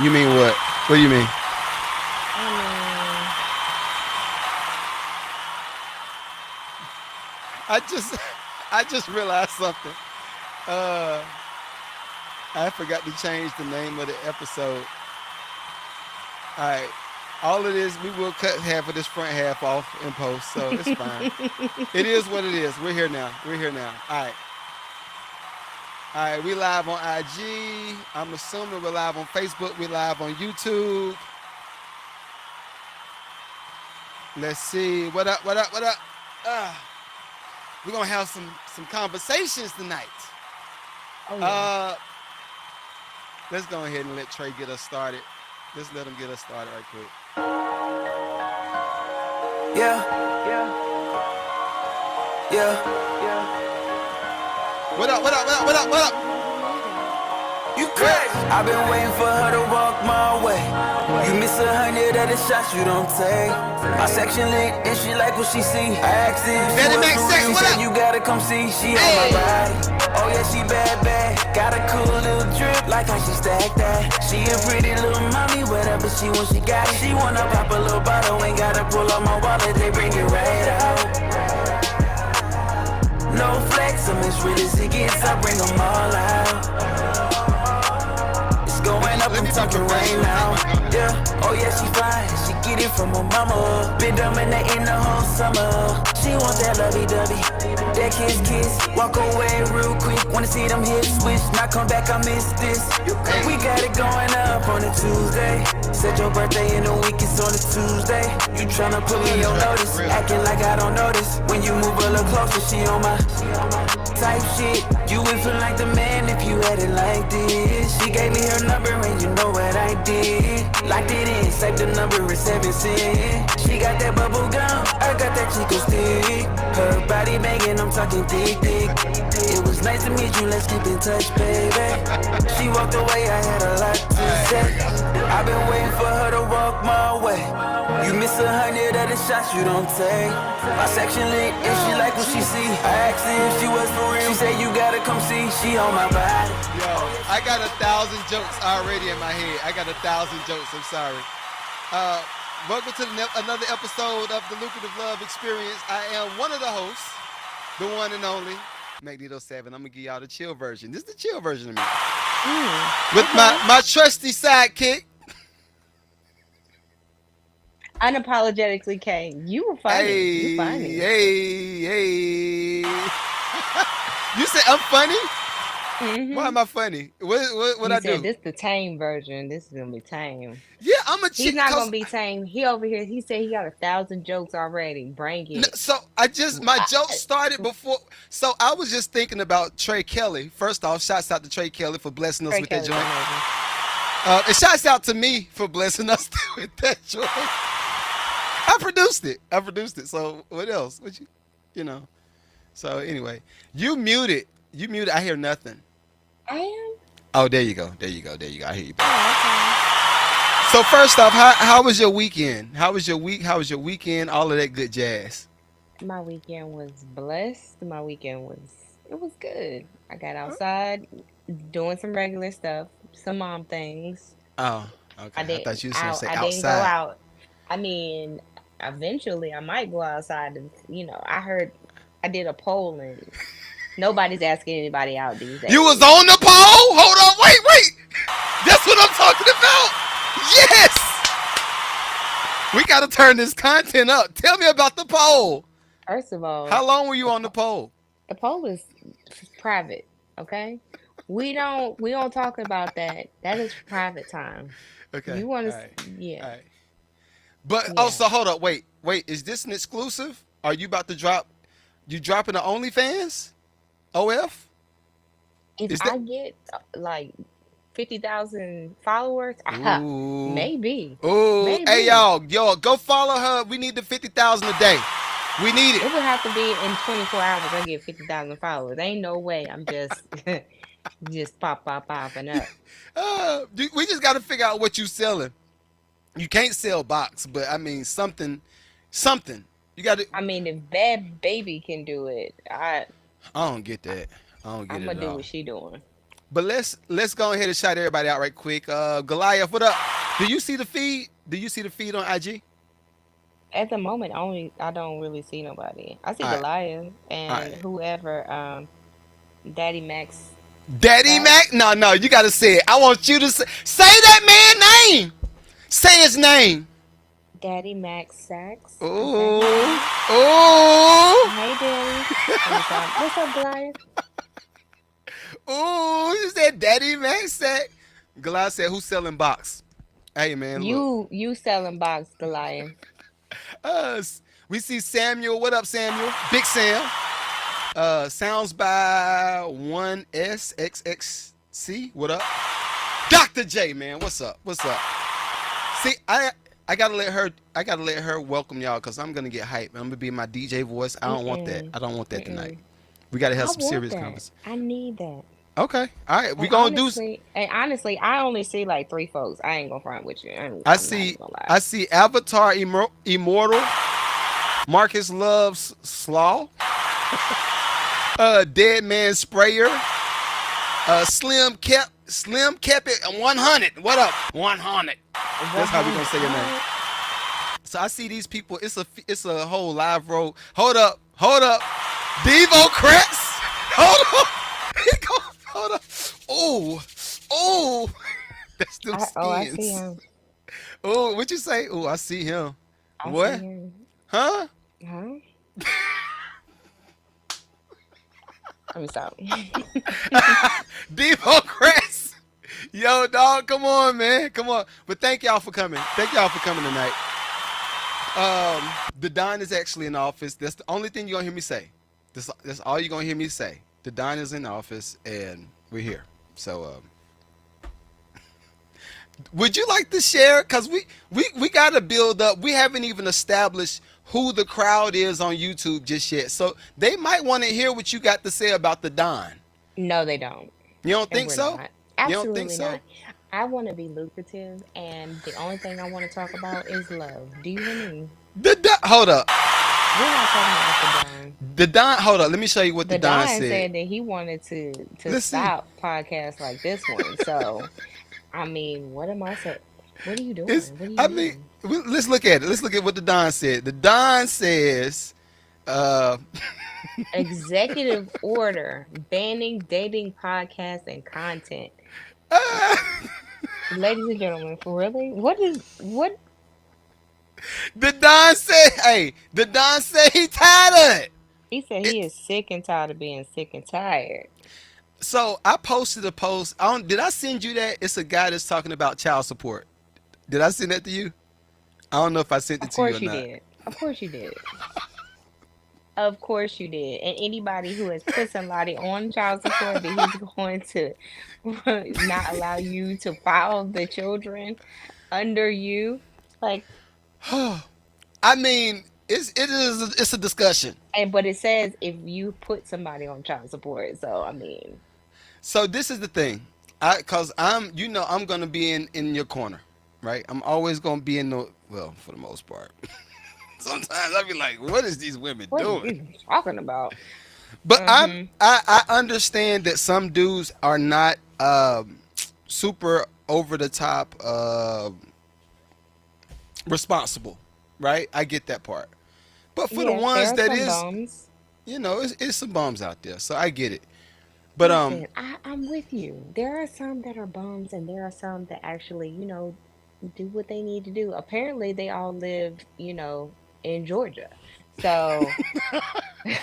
You mean what? What do you mean? I I just I just realized something. Uh, I forgot to change the name of the episode. All right. All it is, we will cut half of this front half off in post, so it's fine. It mean. is what it is. We're here now. We're here now. All right. All right. We live on IG. I'm assuming we're live on Facebook. We're live on YouTube. Let's see. What up? What up? What up? Uh, we're gonna have some conversations tonight. Oh yeah. Uh, let's go ahead and let Trey get us started. Let's let him get us started right quick. Yeah, yeah. What up? What up? What up? What up? What up? You crazy. I've been waiting for her to walk my way. You miss 100 of the shots you don't take. My section lit and she like what she see. I asked her if she Betty was Mac for Sex, real. She what said up? you gotta come see. She on my body. Oh yeah, she bad, bad. Got a cool little drip like how she stacked that. She a pretty little mommy, whatever she wants, she got it. She wanna pop a little bottle, ain't gotta pull out my wallet. They bring it right out. No flex, I'm as real as it gets. I bring them all out. Going up, I'm talking right now. Yeah, oh yeah, she fine. She get it from her mama. Been dominating the whole summer. She want that lovey-dovey, that kiss. Walk away real quick. Wanna see them hips switch. Now come back, I miss this. We got it going up on a Tuesday. Said your birthday in a week, it's on a Tuesday. You tryna put me on notice, acting like I don't notice. When you move a little closer, she on my type shit. You would feel like the man if you had it like this. She gave me her number and you know what I did. Locked it in, saved the number at 7 cents. She got that bubble gum, I got that Chico stick. Her body banging, I'm talking thick. It was nice to meet you, let's keep in touch, baby. She walked away, I had a lot to say. I've been waiting for her to walk my way. You miss 100 of the shots you don't take. My section lit and she like what she see. I asked her if she was for real. She said you gotta come see. She on my body. Yo, I got 1,000 jokes already in my head. I got 1,000 jokes. I'm sorry. Welcome to another episode of the Lucrative Love Experience. I am one of the hosts, the one and only Magneto 7. I'm gonna give y'all the chill version. This is the chill version of me. With my trusty sidekick. Unapologetically came. You were funny. You funny. Hey. You say I'm funny? Why am I funny? What You I said do? this the tame version. This is gonna be tame. Yeah, I'm a He's chick. not gonna be tame. He over here. He said he got 1,000 jokes already. Bring it. So my joke started before. So I was just thinking about Trey Kelly. First off, shouts out to Trey Kelly for blessing us Trey with that Kelly's joint. amazing. And shouts out to me for blessing us with that joint. I produced it. So what else? You know. So anyway, you muted. I hear nothing. I am. Oh, there you go. I hear you. Oh, So first off, how was your weekend? How was your week? How was your weekend? All of that good jazz. okay. My weekend was blessed. My weekend was it was good. I got outside, doing some regular stuff, some mom things. Oh, okay. I I thought didn't you was gonna out. say I didn't go outside. out. I mean, eventually I might go outside. And, I heard I did a poll and nobody's asking anybody out these You was days. on the pole? Hold on, wait. That's what I'm talking about. Yes. We gotta turn this content up. Tell me about the poll. First of all, How long were you the on the pole? the poll is private. Okay, we don't talk about that. That is private time. Okay. You want All to? right. Yeah, All right. But yeah. also, hold up. Wait. Is this an exclusive? Are you about to drop? You dropping the OnlyFans? OF? If Is that? I get like 50,000 followers, Ooh. maybe, Ooh. Hey, maybe. y'all, go follow her. We need the 50,000 a day. We need it. It would have to be in 24 hours. I get 50,000 followers. Ain't no way. I'm just just popping up. We just got to figure out what you selling. You can't sell box, but I mean something. You got to. I mean, if Bad Baby can do it, I don't get that. I don't get I'm it gonna at do all. what she doing. But let's go ahead and shout everybody out right quick. Goliath, what up? Do you see the feed? Do you see the feed on IG? At the moment, only I don't really see nobody. I see All right, Goliath all and right. whoever, Daddy Max Daddy Sax. Mac? No, no, you gotta say it. I want you to say that man name. Say his name. Daddy Max Sax. Is that his Ooh, name? ooh, Hey, Daddy. Let me stop. What's up, Goliath? ooh. You said Daddy Mac said. Goliath said, "Who's selling box?" Hey man, look. You selling box, Goliath. Uh, we see Samuel. What up, Samuel? Big Sam. Sounds by 1SXXC. What up? Dr. J, man. What's up? What's up? See, I gotta let her welcome y'all because I'm gonna get hyped. I'm gonna be my DJ voice. I don't want that. Mm-mm. I don't want that tonight. Mm-mm. We gotta have I some want serious that. conversation. I need that. Okay. All right. We gonna do. And honestly, I only see like three folks. I ain't gonna front with you. I I'm not even see. gonna lie. I see Avatar Immortal. Marcus loves Slaw. Dead Man Sprayer. Slim kept it at 100. What up? 100. That's how we gonna 100. say your All name. right. So I see these people. It's a whole live road. Hold up. Hold up. Devo Kratz. Hold up. Hold up. Oh. Oh. That's them I see skins. him. Oh, what you say? Oh, I see him. I see What? him. Huh? Huh? Let me stop. Devo Kratz. Yo, dog, come on, man. Come on. But thank y'all for coming. Thank y'all for coming tonight. The Don is actually in office. That's the only thing you're gonna hear me say. That's all you're gonna hear me say. The Don is in office and we're here. So would you like to share? Cause we gotta build up. We haven't even established who the crowd is on YouTube just yet. So they might want to hear what you got to say about the Don. No, they don't. You don't And think we're so? not. You don't think Absolutely so? not. I want to be lucrative, and the only thing I want to talk about is love. Do you hear me? Hold up. We're not talking about the Don. The Don. Hold up. Let me show you what the The Don Don said. said that he wanted to Let's see. stop podcasts like this one. So, I mean, what am I saying? What are you It's. doing? What are you I mean, doing? let's look at it. Let's look at what the Don said. The Don says, uh, Executive order banning dating podcasts and content. Ladies and gentlemen, for really? What? the Don said, hey, the Don said he tired of it. He said he It- is sick and tired of being sick and tired. So I posted a post. Did I send you that? It's a guy that's talking about child support. Did I send that to you? I don't know if I sent it Of to you or course you not. did. Of course you did. Of course you did. And anybody who has put somebody on child support that he's going to not allow you to file the children under you, like, I mean, it's a discussion. and but it says if you put somebody on child support. So I mean, So this is the thing, cause I'm gonna be in your corner, right? I'm always gonna be in the well for the most part. Sometimes I be like, what is these women what are doing? you talking about? But Mm-hmm. I understand that some dudes are not super over the top responsible, right? I get that part. But for the Yeah, there ones are that some is, bums. it's some bums out there, so I get it. But Listen, I'm with you. There are some that are bums, and there are some that actually, do what they need to do. Apparently, they all live, in Georgia. So,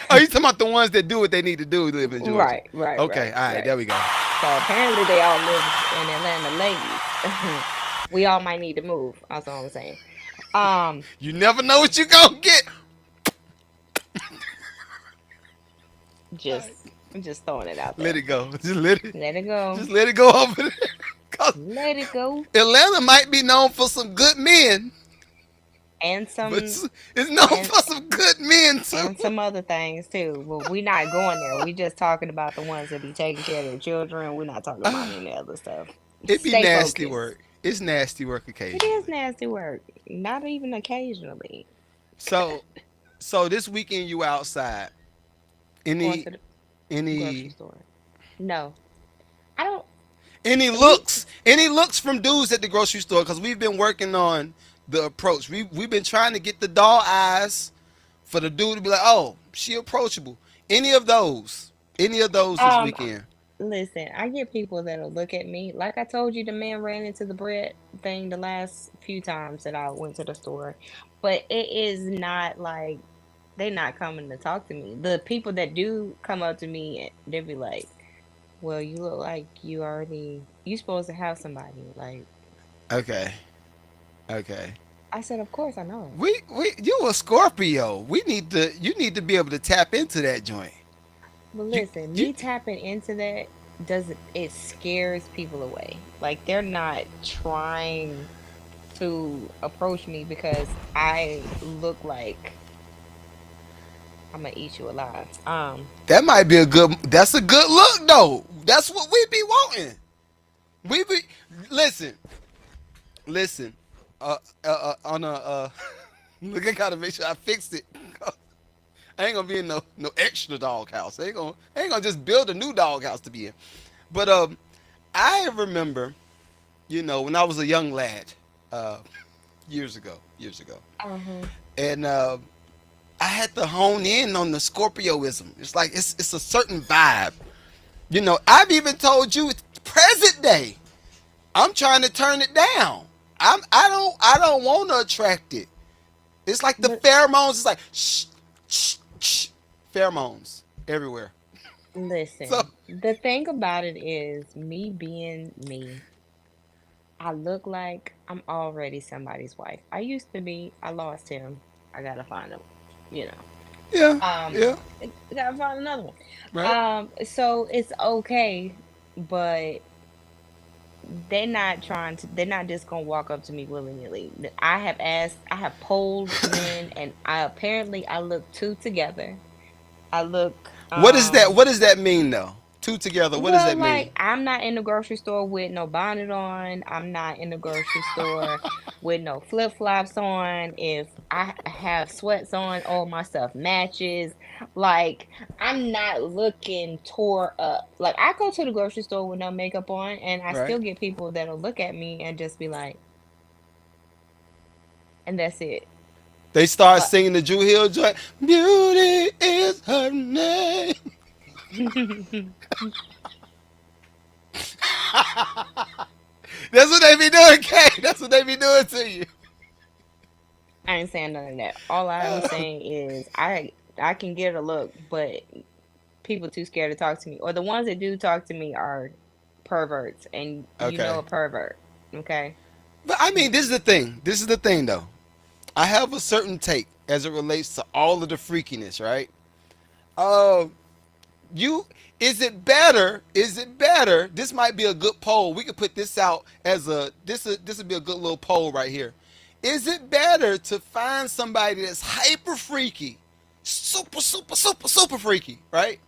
oh, you talking about the ones that do what they need to do live in Georgia? right, right, Okay, right, all right, there right. we go. So apparently, they all live in Atlanta, ladies. We all might need to move. That's all I'm saying. Um, You never know what you gonna get. just, just throwing it out Let there. it go. Let it go. Just let it go over there. Cause Let it go. Atlanta might be known for some good men, And but some, it's known and for some good men too. and some other things too. But we're not going there. We just talking about the ones that be taking care of their children. We're not talking about any other stuff. It be Stay nasty focused. work. It's nasty work It is occasionally. nasty work. Not even occasionally. So, so this weekend you outside. Going Any to the grocery any store. No, I don't. We Any looks from dudes at the grocery store? Because we've been working on the approach. We've been trying to get the doll eyes for the dude to be like, oh, she approachable. Any of those? Any of those this um weekend? listen. I get people that'll look at me like I told you. The man ran into the bread thing the last few times that I went to the store, but it is not like they not coming to talk to me. The people that do come up to me, they'll be like, "Well, you look like you supposed to have somebody." Like Okay. Okay. I said, "Of course I know." We you a Scorpio. You need to be able to tap into that joint. But You listen, you me tapping into that doesn't it scares people away. Like they're not trying to approach me because I look like I'm gonna eat you alive. that might be a good. That's a good look though. That's what we be wanting. We be listen. Listen, on a look, I gotta make sure I fixed it. I ain't gonna be in no extra doghouse. I ain't gonna just build a new doghouse to be in. But I remember, when I was a young lad, uh, years ago, Uh-huh. and I had to hone in on the Scorpioism. It's like it's a certain vibe. I've even told you it's present day. I'm trying to turn it down. I don't want to attract it. It's like the But pheromones. It's like shh, shh, shh, pheromones everywhere. So listen, the thing about it is me being me, I look like I'm already somebody's wife. I used to be, I lost him. I gotta find him, you know. yeah, yeah, I gotta find another one. right. So it's okay, but they're not just gonna walk up to me willy-nilly. I have polled men, and I look two together. I look, What does that mean though? Two together. What does well, that mean? like I'm not in the grocery store with no bonnet on. I'm not in the grocery store with no flip-flops on. If I have sweats on, all my stuff matches. Like I'm not looking tore up. Like I go to the grocery store with no makeup on, and I Right. still get people that'll look at me and just be like, and that's it. They start But singing the Drew Hill joint. Beauty is her name. That's what they be doing, Kay. That's what they be doing to you. I ain't saying none of that. All I'm saying is I can get a look, but people too scared to talk to me, or the ones that do talk to me are perverts, and you know Okay. a pervert. Okay. But I mean, this is the thing. This is the thing, though. I have a certain take as it relates to all of the freakiness, right? Uh, you is it better? Is it better? This might be a good poll. We could put this out as this would be a good little poll right here. Is it better to find somebody that's hyper freaky, super, super, super, super freaky, right?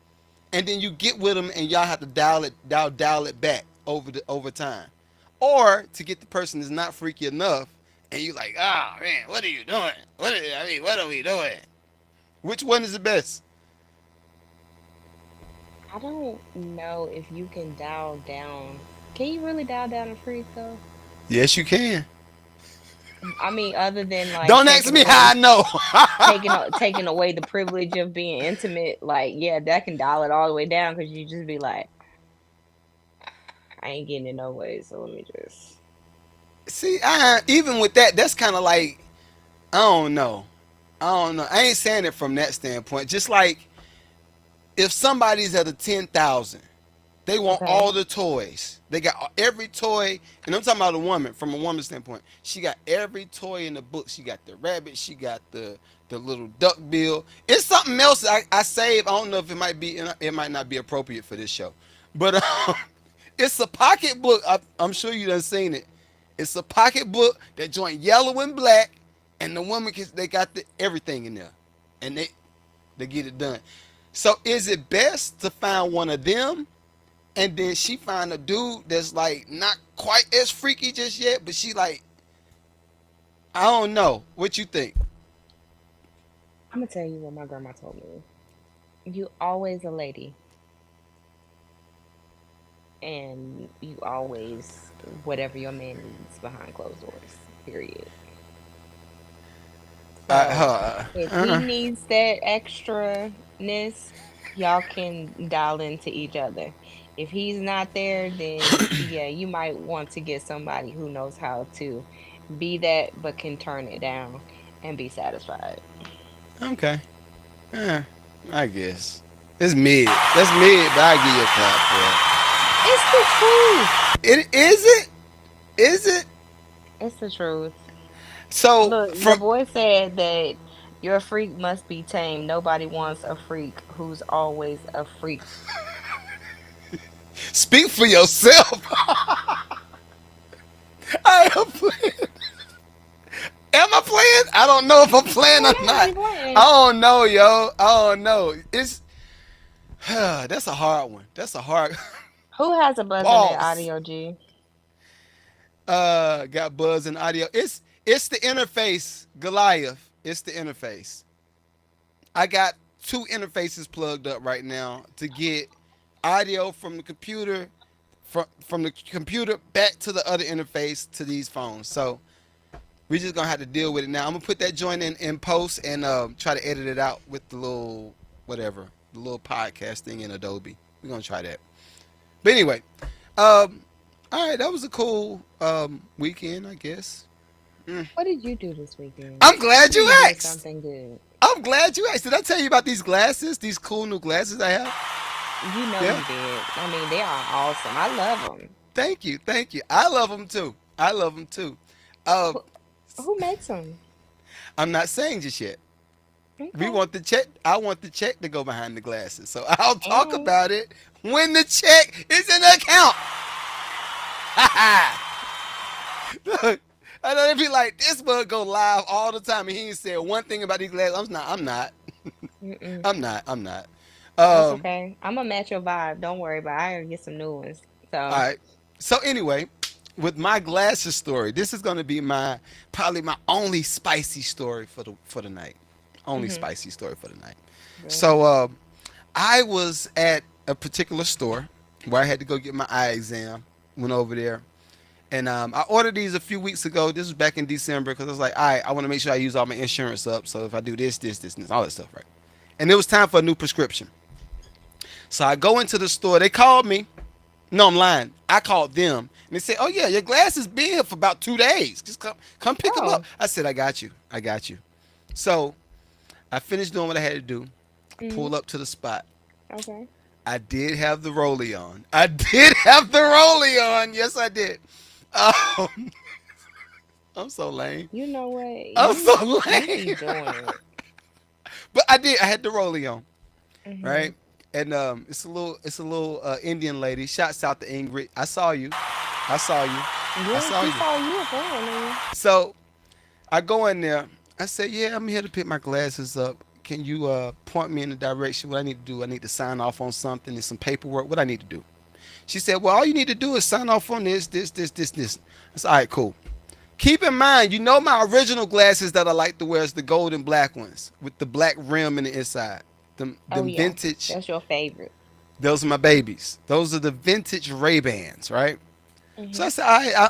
And then you get with them and y'all have to dial it back over time, or to get the person that's not freaky enough, and you like, oh man, what are you doing? What are we doing? Which one is the best? I don't know if you can dial down. Can you really dial down a freak though? Yes, you can. I mean, other than like Don't ask me how I know. taking away the privilege of being intimate, like yeah, that can dial it all the way down because you just be like, I ain't getting it no way, so let me just. See, even with that, that's kind of like I don't know. I don't know. I ain't saying it from that standpoint. Just like if somebody's at a 10,000, they want all Okay. the toys. They got every toy, and I'm talking about a woman from a woman's standpoint. She got every toy in the book. She got the rabbit. She got the little duck bill. It's something else I save. I don't know if it might not be appropriate for this show, but it's a pocketbook. I'm sure you done seen it. It's a pocketbook that joint yellow and black, and the woman they got everything in there, and they get it done. So is it best to find one of them, and then she find a dude that's like not quite as freaky just yet, but she like I don't know what you think. I'm gonna tell you what my grandma told me. You always a lady. and you always whatever your man needs behind closed doors. Period. So if he needs that extraness, y'all can dial into each other. If he's not there, then yeah, you might want to get somebody who knows how to be that but can turn it down and be satisfied. Okay. Eh, I guess. It's mid. That's mid, but I give you a clap for It's the truth. it. Is it? Is it? It's the truth. So Look, the from boy said that your freak must be tame. Nobody wants a freak who's always a freak. speak for yourself. I am playing. Am I playing? I don't know if I'm playing or Why not? not. You I playing? don't know, yo. I don't know. It's that's a hard one. That's a hard Who has a buzz in their boss. audio, G? Got buzz and audio. It's the interface, Goliath. It's the interface. I got two interfaces plugged up right now to get audio from the computer from the computer back to the other interface to these phones. So we just gonna have to deal with it now. I'm gonna put that joint in post and try to edit it out with the little whatever, the little podcast thing in Adobe. We're gonna try that. But anyway, all right, that was a cool weekend, I guess. What did you do this weekend? I'm glad Tell you me you did asked. something good. I'm glad you asked. Did I tell you about these glasses? These cool new glasses I have? You know Yeah. you did. I mean, they are awesome. I love them. Thank you, thank you. I love them too. I love them too. Um, Who, who makes them? I'm not saying just yet. We Okay. want the check. I want the check to go behind the glasses. So I'll talk And about it when the check is in the account. Look, I know they be like, this bug go live all the time, and he ain't said one thing about these glasses. I'm not. I'm not. mm-mm, I'm not. I'm not. that's Um. okay. I'm gonna match your vibe. Don't worry about it. I gotta get some new ones. All So, right. So anyway, with my glasses story, this is gonna be my probably my only spicy story for the night. Only hmm spicy story for the night. go So ahead. I was at a particular store where I had to go get my eye exam. Went over there. And I ordered these a few weeks ago. This was back in December because I was like, all right, I want to make sure I use all my insurance up. So if I do this, and all that stuff, right? And it was time for a new prescription. So I go into the store. They called me. No, I'm lying. I called them. And they said, oh, yeah, your glasses been here for about 2 days. Just come pick them up. Oh, I said, I got you. I got you. So I finished doing what I had to do. I hmm pulled up to the spot. okay. I did have the rollie on. I did have the rollie on. Yes, I did. Um, I'm so lame. You know what? I'm so You be lame. doing it. But I did. I had the rollie on, Hmm right? And it's a little Indian lady. Shouts out to Ingrid. I saw you. I saw you. I Yeah, saw she you. saw you apparently. So I go in there. I said, yeah, I'm here to pick my glasses up. Can you point me in the direction? What I need to do? I need to sign off on something and some paperwork. What I need to do? She said, well, all you need to do is sign off on this. I said, all right, cool. Keep in mind, you know my original glasses that I like to wear is the gold and black ones with the black rim in the inside. Oh Them yeah, vintage, that's your favorite. those are my babies. Those are the vintage Ray-Bans, right? So Hmm I said,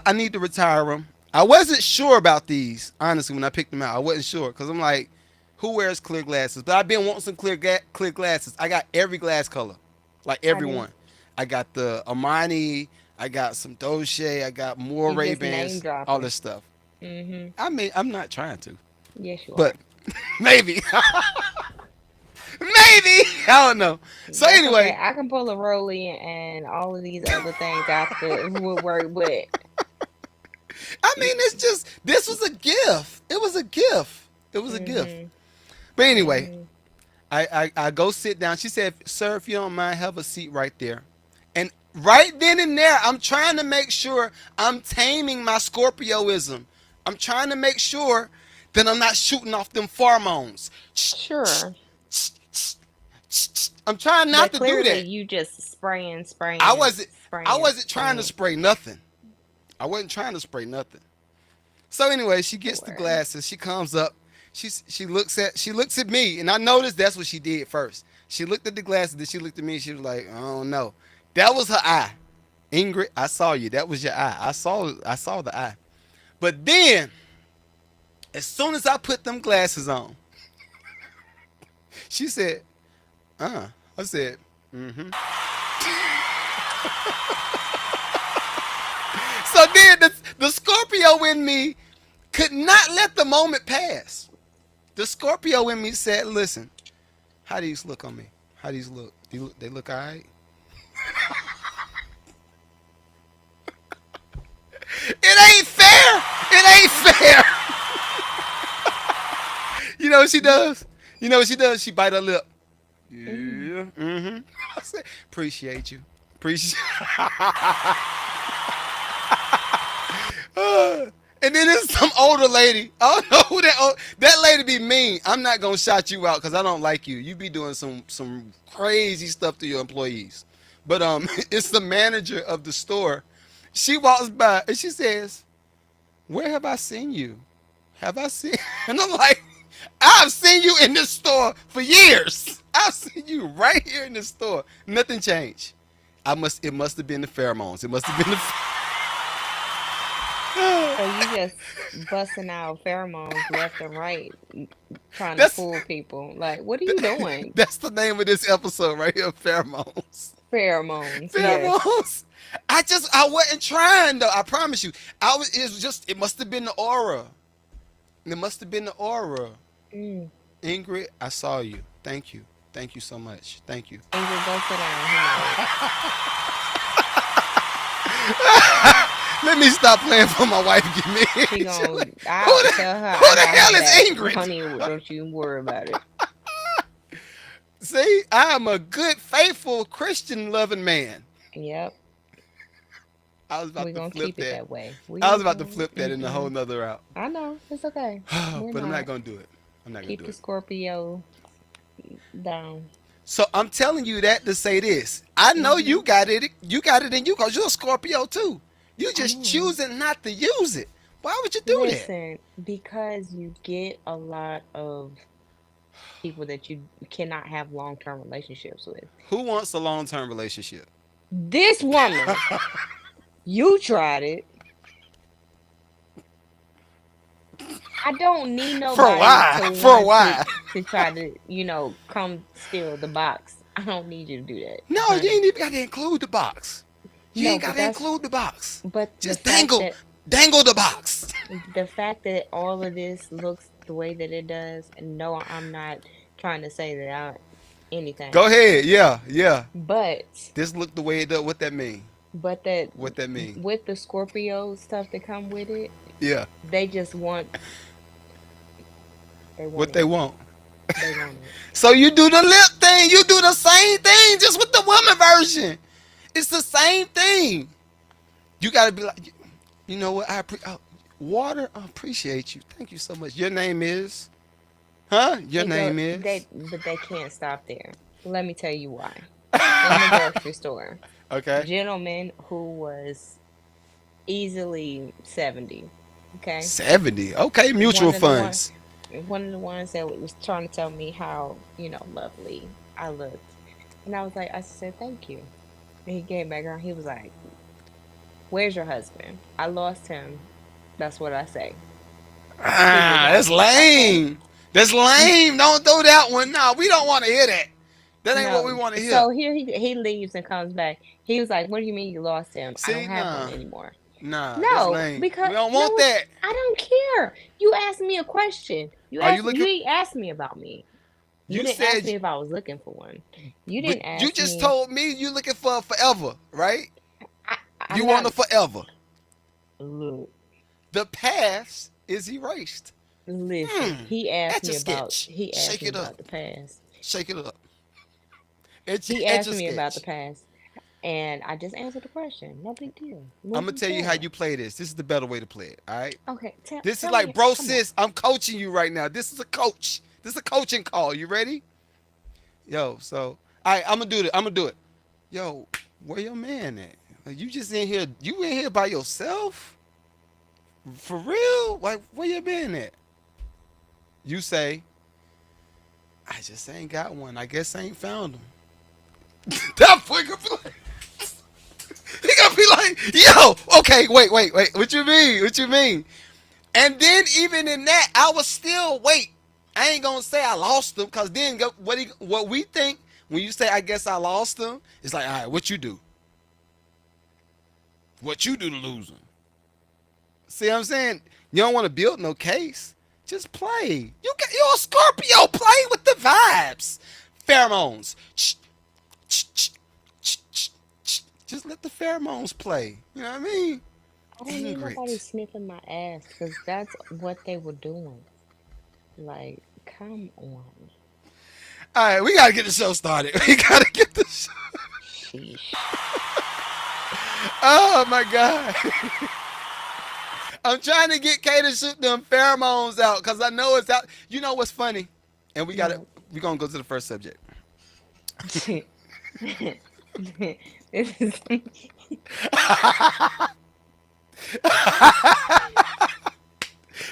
I need to retire them. I wasn't sure about these, honestly, when I picked them out. I wasn't sure because I'm like, who wears clear glasses? But I've been wanting some clear glasses. I got every glass color, like I every do. one. I got the Armani. I got some Dolce. I got more You just name Ray-Bans, all dropping. this stuff. Hmm I mean, I'm not trying to, Yes, you but are. maybe, maybe I don't know. So That's okay. anyway, I can pull a Rolly and all of these other things after woodwork, but I mean, it's just this was a gift. It was a gift. It was a gift. hmm But anyway, hmm I go sit down. She said, "Sir, if you don't mind, have a seat right there." And right then and there, I'm trying to make sure I'm taming my Scorpioism. I'm trying to make sure that I'm not shooting off them pheromones. sure. I'm trying not But to do clearly that. you just I spraying, wasn't I spraying, wasn't trying to spraying. spray nothing. I wasn't trying to spray nothing. So anyway, she gets the Sure. glasses. She comes up. She looks at me, and I noticed that's what she did first. She looked at the glasses, then she looked at me. And she was like, "I don't know." That was her eye. Ingrid, I saw you. That was your eye. I saw the eye. But then, as soon as I put them glasses on, she said, I said, mm-hmm. So then the Scorpio in me could not let the moment pass. The Scorpio in me said, listen, how these look on me? How these look? They look all right? It ain't fair. It ain't fair. You know what she does? You know what she does? She bite her lip. Yeah. Mm-hmm. I said, appreciate you. Appreciate. And then there's some older lady. I don't know who that lady be mean. I'm not gonna shout you out because I don't like you. You be doing some crazy stuff to your employees. But it's the manager of the store. She walks by and she says, "Where have I seen you? Have I seen?" And I'm like, "I've seen you in this store for years. I've seen you right here in this store. Nothing changed. It must have been the pheromones. It must have been the." So you just busting out pheromones left and right, trying to That's fool people. Like, what are you doing? that's the name of this episode right here. Pheromones. Pheromones, yes. Pheromones. I wasn't trying though. I promise you. It must have been the aura. It must have been the aura. Mm. Ingrid, I saw you. Thank you. Thank you so much. Thank you. Angel, go sit down. He knows. Let me stop playing for my wife. Give me. She Who gonna, the, I'll tell her who I the got hell her is back. Ingrid? Honey, don't you worry about it. See, I am a good, faithful, Christian loving man. Yep, I was about we're to gonna flip keep it that. that way. I was We about to gonna, flip that in a whole nother route. I know, it's okay. We're But I'm not not. gonna do it. I'm not gonna Keep do the it. Scorpio down. So I'm telling you that to say this. I know Hmm. you got it. You got it in you because you're a Scorpio too. You I just know. choosing not to use it. Why would you do that? Listen, because you get a lot of people that you cannot have long-term relationships with. Who wants a long-term relationship? This woman, you tried it. I don't need For nobody why? to For want why? to try to, come steal the box. I don't need you to do that, No, you honey. ain't even got to include the box. You No, ain't but got to that's include the box. but Just dangle the box. the fact that all of this looks the way that it does, and no, I'm not trying to say that I Go anything, ahead. Yeah, yeah. but This look the way it does. What that mean? that What that mean? with the Scorpio stuff that come with it, Yeah. they just want they want What they it. want. They want it. So you do the lip thing. You do the same thing, just with the woman version. It's the same thing. You gotta be like, you know what? Water. I appreciate you. Thank you so much. Your name is, huh? Your It go name is. but they can't stop there. Let me tell you why. In the grocery store, Okay. gentleman who was easily 70, okay? 70. Okay. Mutual One of the one funds. one of the ones that was trying to tell me how, lovely I looked. And I said, thank you. And he came back around, he was like, where's your husband? I lost him. That's what I say. He was Ah, that's like, okay. lame. That's lame. Don't do that one. No, we don't want to hear that. That ain't what we No. want to hear. So here he leaves and comes back. He was like, what do you mean you lost him? I don't See, have one nah, anymore. nah, that's No, lame. because We don't no, want that. I don't care. You asked me a question. Are you You looking? didn't ask me about me. You You didn't ask said, me if I was looking for one. You but didn't you ask just me. told me you looking for forever, right? I'm You want a not. forever. Look, The past is erased. listen. He asked Etch a me about. sketch. He asked Shake me it up. about the past. Shake it up. He Etch asked a me about the sketch. past, and I just answered the question. No big deal. I'm gonna Moving tell you how forward. you play this. This is the better way to play it. All right. Okay, This is tell like, me. bro, Come on. sis. I'm coaching you right now. This is a coach. This is a coaching call. You ready? Yo. So, all right. I'm gonna do it. I'm gonna do it. Yo, where your man at? Like, you just in here. You in here by yourself? For real? Like, where your man at? You say, I just ain't got one. I guess I ain't found him. That boy gonna be like, he gonna be like, yo, okay, wait. What you mean? What you mean? And then even in that, I was still wait. I ain't gonna say I lost them because then what we think when you say I guess I lost them, it's like, all right, what you do? What you do to lose them? See what I'm saying? You don't want to build no case. Just play. You're a Scorpio. Play with the vibes. Pheromones. Just let the pheromones play. You know what I mean? I don't need nobody Ingrid. sniffing my ass because that's what they were doing. Like, come on. All right, we gotta get the show started. We gotta get the show. Sheesh. Oh my god. I'm trying to get Kay to shoot them pheromones out because I know it's out. You know what's funny? And we got it. What? We're gonna go to the first subject. This is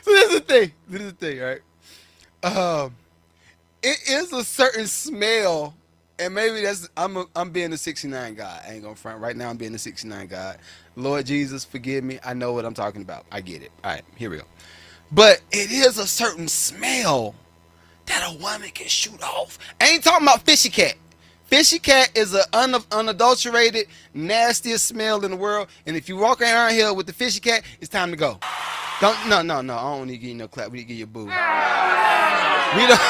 So this is the thing. This is the thing, right? Um, it is a certain smell, and maybe I'm being the 69 God. I ain't gonna front right now. I'm being the 69 God. Lord Jesus, forgive me. I know what I'm talking about. I get it. All right, here we go. But it is a certain smell that a woman can shoot off. I ain't talking about fishy cat. Fishy cat is an unadulterated, nastiest smell in the world. And if you walk around here with the fishy cat, it's time to go. Don't no. I don't need to give you no clap. We need to give you a boo. We don't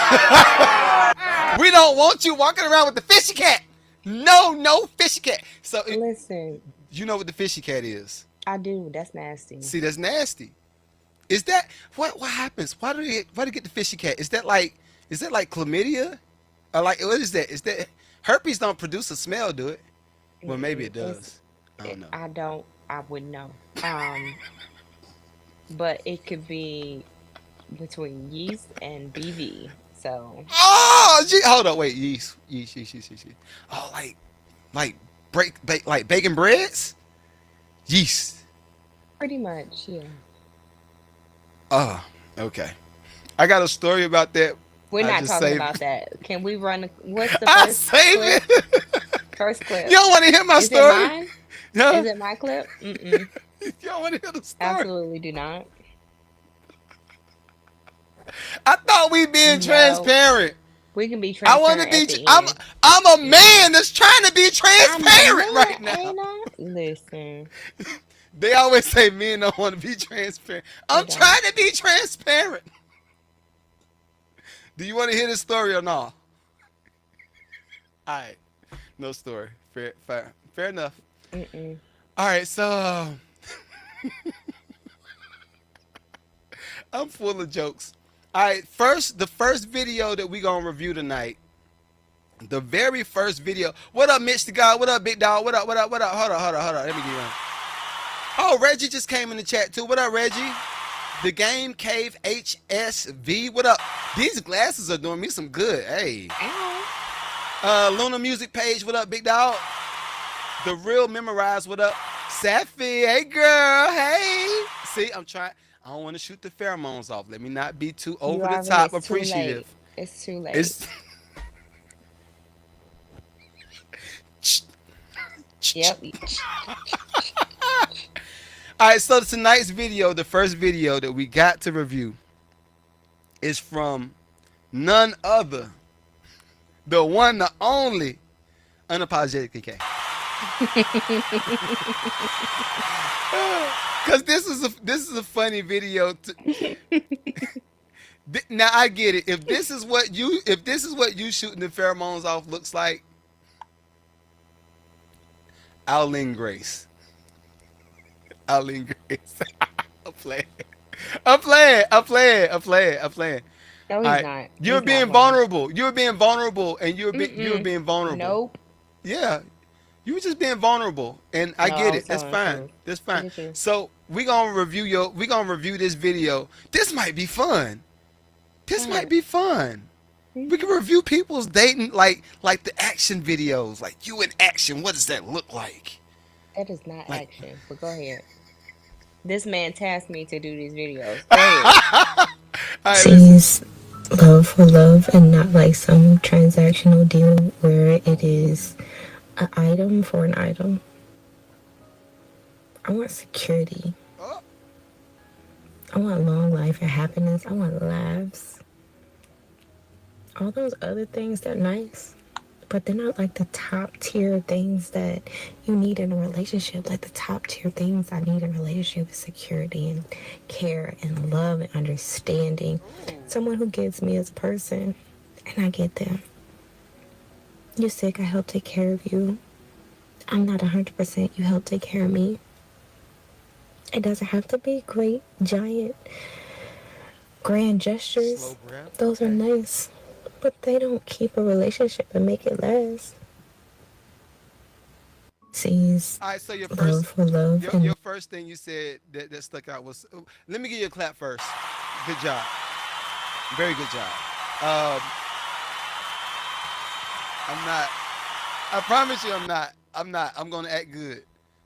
we don't want you walking around with the fishy cat. No fishy cat. So listen. you know what the fishy cat is. I do. That's nasty. See, that's nasty. Is that what happens? Why do they get the fishy cat? Is that like chlamydia? Or like what is that? Is that herpes don't produce a smell, do it? Well, maybe it It's does. I don't know. I don't. I wouldn't know. But it could be between yeast and BV. So Oh, gee, hold on, wait, yeast. Oh, like like baking breads, yeast. pretty much, yeah. Oh, okay. I got a story about that. We're I not just talking saved about it. that. Can we run? What's the I first save clip? it. First You clip. don't want to hear my Is it story? mine? No. Is it my clip? Mm-mm. You don't want to hear the story? Absolutely do not. I thought we being No. transparent. We can be I want to transparent be. at the I'm. end. I'm a man that's trying to be I'm a transparent man, right now. ain't I? Listen, They always say men don't want to be transparent. they I'm don't. trying to be transparent. Do you want to hear the story or not? All right, no story. Fair enough. Mm-mm. All right, so I'm full of jokes. All right, the first video that we gonna review tonight. The very first video. What up, Mitch the God? What up, Big Dog? What up? Hold on. Let me get you on. Oh, Reggie just came in the chat too. What up, Reggie? The Game Cave HSV. What up? These glasses are doing me some good. Hey. Ow. Luna Music Page. What up, Big Dog? The Real Memorize. What up? Safi. Hey, girl. Hey. See, I'm trying. I don't want to shoot the pheromones off. Let me not be too You over the already. top It's too appreciative. late. It's too late. It's. Yep. All right, so tonight's video, the first video that we got to review, is from none other, the one, the only, unapologetically K. Cause this is a funny video. Now I get it. If this is what you shooting the pheromones off looks like, Eileen Grace. Eileen Grace. I'm playing. No, All he's right. not. You're He's not being playing. vulnerable. You were being vulnerable, and you were Mm-mm. being vulnerable. Nope. Yeah, you were just being vulnerable, and I No, I get was it. That's telling the fine. truth. That's Look fine. at you. So we gonna review this video. This might be fun. This might What? be fun. We can review people's dating like the action videos, like you in action. What does that look like? That is not Like, action. But go ahead. This man tasked me to do these videos. Go ahead. all right, listen. Sees love for love and not like some transactional deal where it is an item for an item. I want security. Oh, I want long life and happiness. I want laughs. All those other things, they're nice, but they're not like the top tier things that you need in a relationship. Like the top tier things I need in a relationship is security and care and love and understanding. ooh. Someone who gets me as a person, and I get them. You're sick, I help take care of you. I'm not 100%, you help take care of me. It doesn't have to be great, giant, grand gestures. Slow breath. Those are Okay. nice, but they don't keep a relationship and make it last. C's All right. So love for love your and first thing you said that stuck out was. Let me give you a clap first. Good job. Very good job. Um, I'm not. I promise you, I'm not. I'm not. I'm gonna act good.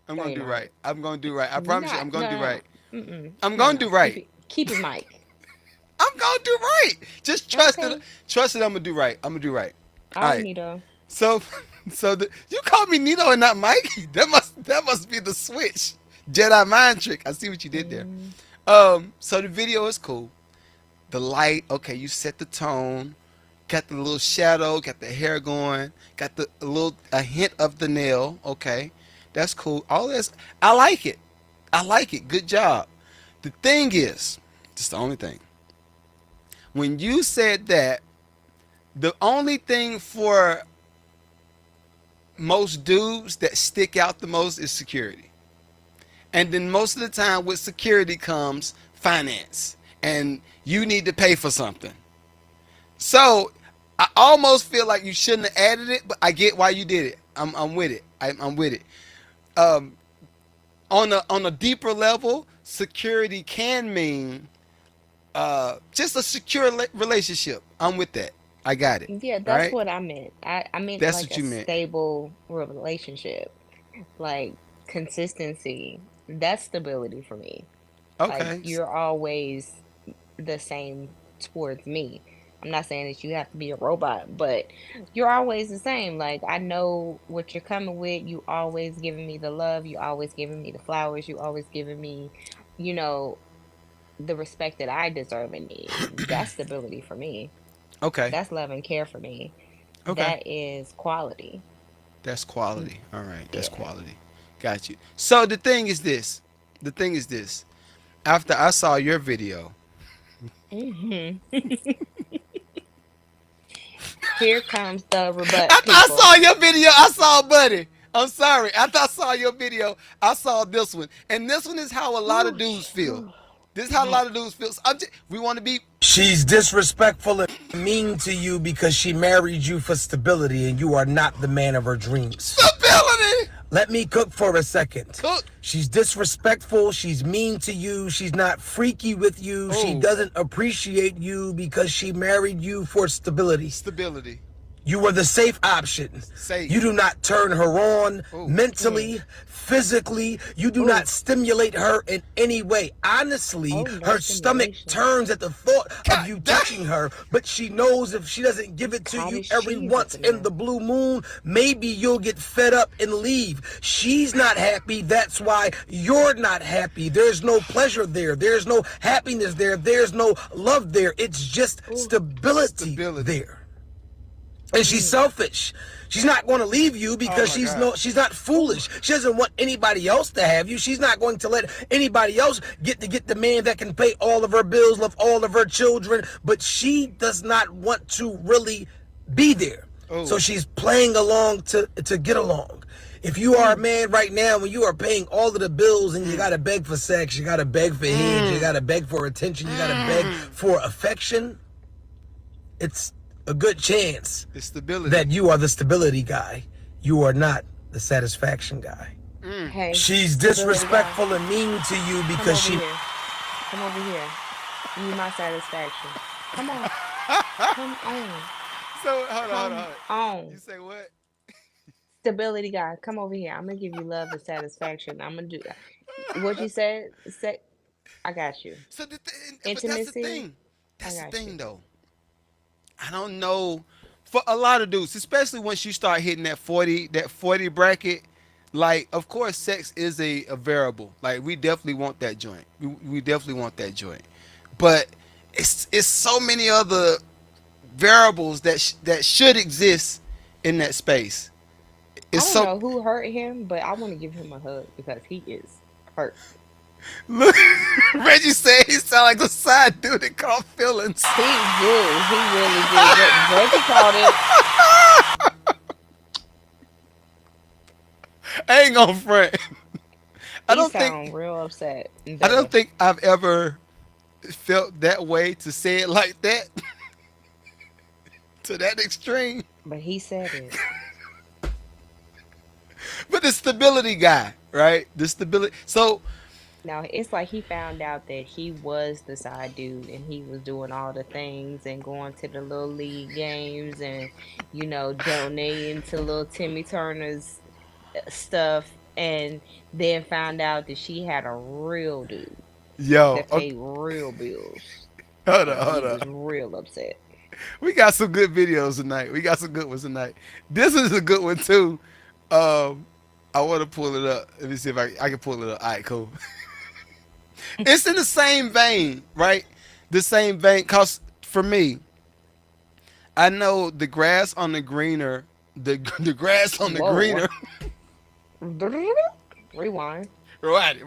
I'm No, gonna you're do not. right. I'm gonna do right. I You're promise you, not. I'm gonna No, do no, right. no. Mm-mm. I'm No, gonna no. do right. Keep it, Mike. I'm gonna do right. Just trust it. Okay. Trust it. I'm gonna do right. I'm gonna do right. All All right, right. Nito. So, you call me Nino and not Mike. That must be the switch. Jedi mind trick. I see what you did there. Mm, So the video is cool. The light. Okay, you set the tone. Got the little shadow. Got the hair going. Got the a hint of the nail. Okay, that's cool. All this. I like it. I like it. Good job. The thing is, just the only thing. When you said that, the only thing for most dudes that stick out the most is security. And then most of the time with security comes finance. And you need to pay for something. So I almost feel like you shouldn't have added it, but I get why you did it. I'm with it. I'm with it. Um, on a deeper level, security can mean just a secure relationship. I'm with that. I got it. yeah, that's Right? what I meant. I meant That's like what a you meant. stable relationship, like consistency. That's stability for me. Like Okay. you're always the same towards me. I'm not saying that you have to be a robot, but you're always the same. Like I know what you're coming with. You always giving me the love. You always giving me the flowers. You always giving me, you know, the respect that I deserve and need. That's stability for me. Okay. That's love and care for me. Okay. That is quality. That's quality. All right. That's Yeah. quality. Got you. So the thing is this. The thing is this. After I saw your video, Hmm. Here comes the rebut, after I people. saw your video, I saw Buddy. I'm sorry. After I saw your video, I saw this one. And this one is how a lot of dudes Whoosh, feel. whew. This is how a lot of dudes feel. So we want to be She's disrespectful and mean to you because she married you for stability and you are not the man of her dreams. stability. Let me cook for a second. Cook. She's disrespectful. She's mean to you. She's not freaky with you. She Oh, doesn't appreciate you because she married you for stability. stability. You were the safe option. Safe. You do not turn her on Oh, mentally, physically. You do Ooh. not stimulate her in any way. Honestly, Oh, no her stomach stimulation. turns at the thought of you God touching her, but she knows if she doesn't give it to you Cottage every cheese up once in in the there. blue moon, maybe you'll get fed up and leave. She's not happy. That's why you're not happy. There's no pleasure there. There's no happiness there. There's no love there. It's just Ooh. stability Stability. there. And she's selfish. She's not going to leave you Oh because my God. she's not foolish. She doesn't want anybody else to have you. She's not going to let anybody else get the man that can pay all of her bills, love all of her children, but she does not want to really be there. Oh. So she's playing along to get along. If you are a man right now when you are paying all of the bills and you gotta beg for sex, you gotta beg for head, you gotta beg for attention, you gotta beg for affection, it's a good chance It's stability. that you are the stability guy. You are not the satisfaction guy. Hey, She's stability guy. disrespectful and mean to you Come because over she here. Come over here. You my satisfaction. Come on. Come on. So hold on, Come hold on. on. You say what? Stability guy. Come over here. I'm gonna give you love and satisfaction. I'm gonna do what you said. Say I got you. So but that's the Intimacy. thing. I That's the got thing you. though. I don't know. For a lot of dudes, especially once you start hitting that 40 bracket, Like, of course, sex is a variable. Like, we definitely want that joint. We definitely want that joint. But it's so many other variables that should exist in that space. I It's don't so know who hurt him, but I want to give him a hug because he is hurt. look. Reggie said he sound like the side dude that caught feelings. He do. He really do. Reggie called it. I ain't gonna front. I He don't sound think real upset and I don't bitter, think I've ever felt that way to say it like that to that extreme. but he said it. But the stability guy, right? The stability. So Now it's like he found out that he was the side dude and he was doing all the things and going to the little league games and donating to little Timmy Turner's stuff and then found out that she had a real dude yo, that okay, paid real bills hold and up, hold he up. was real upset. We got some good videos tonight. We got some good ones tonight. This is a good one too. Um, I want to pull it up. Let me see if I can pull it up. All right, cool. It's in the same vein, right? The same vein. Cause for me, I know the grass on the greener, the grass on the Whoa. greener. Rewind. Rewind.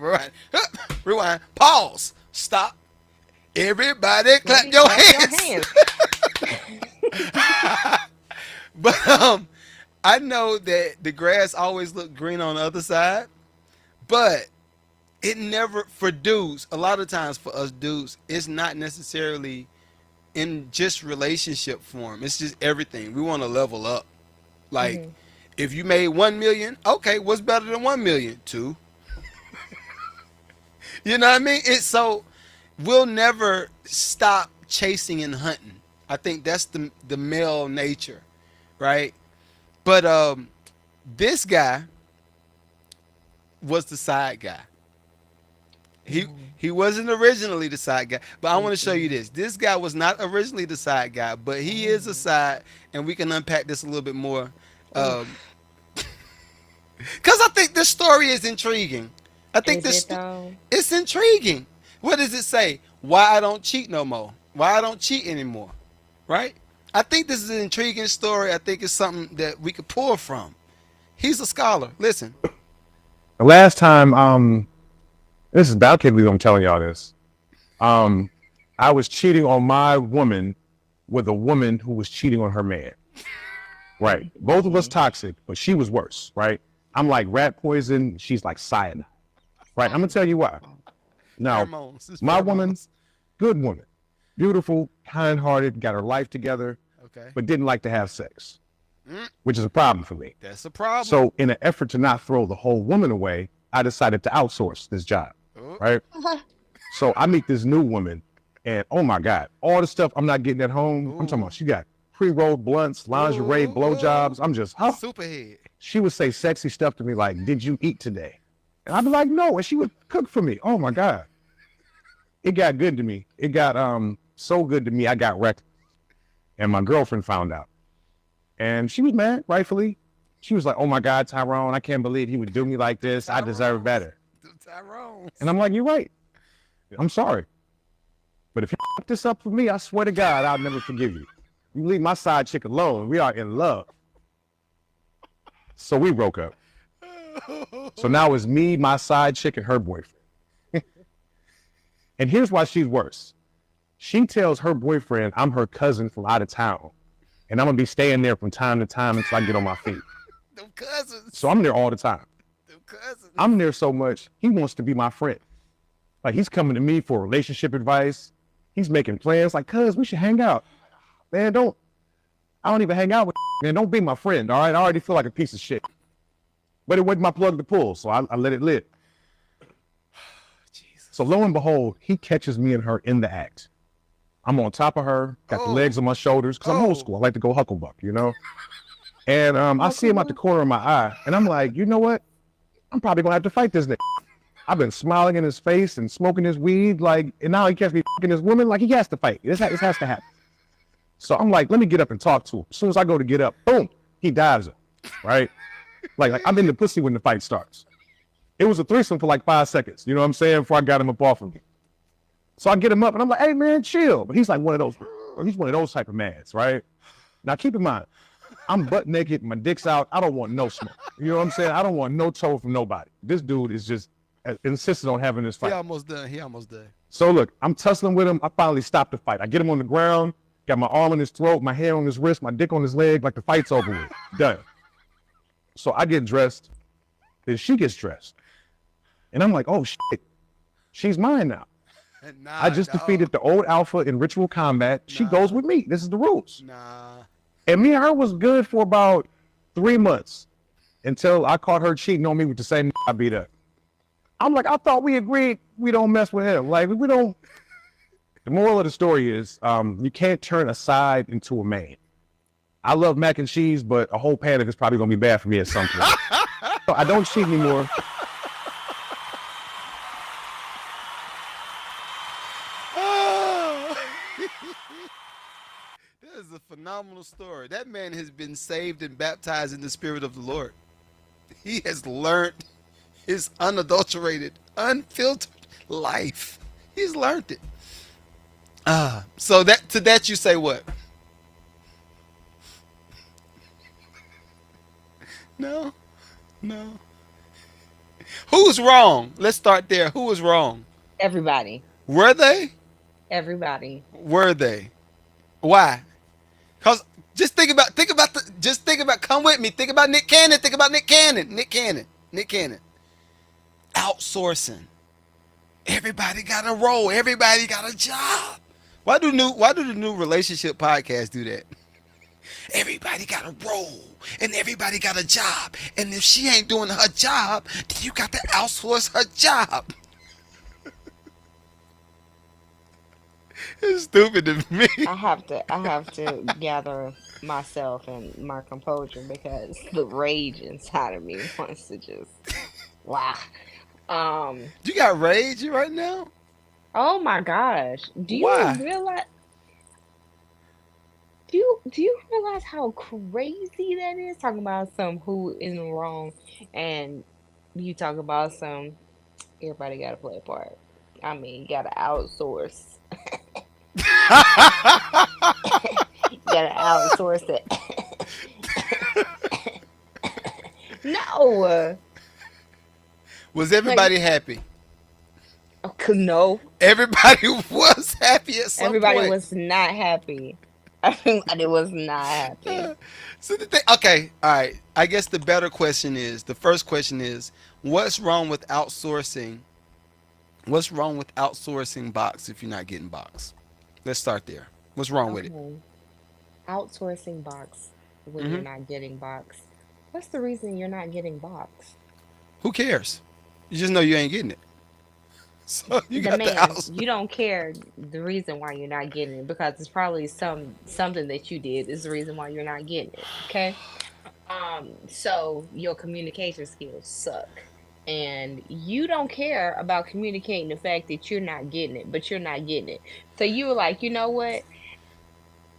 Rewind. Pause. Stop. Everybody clap Ready? your Clap your hands. hands. But I know that the grass always looked green on the other side, but it never for dudes. A lot of times for us dudes, it's not necessarily in just relationship form. It's just everything. We want to level up. Like, Hmm. if you made 1 million, okay, what's better than 1 million? Two. You know what I mean? It's so we'll never stop chasing and hunting. I think that's the male nature, right? But this guy was the side guy. He Mm, he wasn't originally the side guy, but I want to show you mm-mm. this. This guy was not originally the side guy, but he is a Oh. side, and we can unpack this a little bit more. Um, Oof. Cause I think this story is intriguing. I think Is this it though? it's intriguing. What does it say? Why I don't cheat no more? Why I don't cheat anymore? Right? I think this is an intriguing story. I think it's something that we could pull from. He's a scholar. Listen. The last time, this is bad. I can't believe I'm telling y'all this. Um, I was cheating on my woman with a woman who was cheating on her man. Right. Both of us Mm-mm. toxic, but she was worse. Right. I'm like rat poison. She's like cyanide. Right. I'm gonna tell you why. Now, Pheromones. It's my woman, pheromones. good woman, beautiful, kind-hearted, got her life together, Okay. but didn't like to have sex, Mm, which is a problem for me. that's a problem. So, in an effort to not throw the whole woman away, I decided to outsource this job. Oh, Right. So I meet this new woman, and oh my God, all the stuff I'm not getting at home. I'm talking ooh. about she got pre-rolled blunts, lingerie, Ooh, blowjobs. I'm just, huh? Superhead. She would say sexy stuff to me like, "Did you eat today?" And I'd be like, "No," and she would cook for me. Oh my God, it got good to me. It got so good to me. I got wrecked, and my girlfriend found out, and she was mad, rightfully. She was like, "Oh my God, Tyrone, I can't believe he would do me like this. I deserve better." Tyrone. And I'm like, "You're right. I'm sorry. But if you fuck this up for me, I swear to God, I'll never forgive you. You leave my side chick alone. We are in love." So we broke up. So now it's me, my side chick, and her boyfriend. And here's why she's worse. She tells her boyfriend I'm her cousin from out of town, and I'm gonna be staying there from time to time until I get on my feet. Them cousins. So I'm there all the time. Them cousins. I'm there so much, he wants to be my friend. Like he's coming to me for relationship advice. He's making plans like, "Cuz, we should hang out." Man, I don't even hang out with man. Don't be my friend, all right? I already feel like a piece of shit. But it wasn't my plug to pull, so I let it lit. Jesus. So lo and behold, he catches me and her in the act. I'm on top of her, got the Oh. legs on my shoulders, because I'm Oh. old school. I like to go hucklebuck, you know? And I see him out the corner of my eye, and I'm like, you know what? I'm probably gonna have to fight this nigga. I've been smiling in his face and smoking his weed, like, and now he catch me fucking his woman, like he has to fight. This has to happen. So I'm like, let me get up and talk to him. As soon as I go to get up, boom, he dives up, right? Like I'm in the pussy when the fight starts. It was a threesome for like 5 seconds. You know what I'm saying? Before I got him up off of me. So I get him up and I'm like, hey man, chill. But he's like he's one of those type of mans, right? Now keep in mind, I'm butt naked, my dick's out. I don't want no smoke. You know what I'm saying? I don't want no toe from nobody. This dude is just insisted on having this He fight. almost done. He almost done. So look, I'm tussling with him. I finally stop the fight. I get him on the ground, got my arm on his throat, my hand on his wrist, my dick on his leg, like the fight's over with. Done. So I get dressed, then she gets dressed. And I'm like, oh shit, she's mine now. Nah, I just defeated the old alpha in ritual combat. She goes with me. This is the rules. Nah. And me and her was good for about 3 months until I caught her cheating on me with the same I beat up. I'm like, I thought we agreed we don't mess with him. Like, we don't. The moral of the story is you can't turn a side into a man. I love mac and cheese, but a whole pan of it's probably going to be bad for me at some point. So I don't cheat anymore. That is a phenomenal story. That man has been saved and baptized in the Spirit of the Lord. He has learned his unadulterated, unfiltered life. He's learned it. So that to that you say what? No, no. Who's wrong? Let's start there. Who was wrong? Everybody. Were they? Everybody. Were they? Why? Cause just think about come with me. Think about Nick Cannon. Nick Cannon. Outsourcing. Everybody got a role. Everybody got a job. Why do the new relationship podcast do that? Everybody got a role and everybody got a job. And if she ain't doing her job, then you got to outsource her job. It's stupid to me. I have to gather myself and my composure because the rage inside of me wants to just wow. You got rage right now? Oh my gosh. Why? Do you realize how crazy that is? Talking about some who is wrong and you talk about some everybody gotta play a part. I mean, you gotta outsource. You gotta outsource it. No. Was everybody happy? No. Everybody was happy at some Everybody point. was not happy. Everybody was not happy. So okay, all right. I guess the first question is, what's wrong with outsourcing? What's wrong with outsourcing box if you're not getting box? Let's start there. What's wrong with it? Outsourcing box when you're not getting box. What's the reason you're not getting box? Who cares? You just know you ain't getting it. So you The got the man, house. you don't care the reason why you're not getting it because it's probably something that you did is the reason why you're not getting it. Okay. So your communication skills suck. And you don't care about communicating the fact that you're not getting it, but you're not getting it. So you were like, you know what?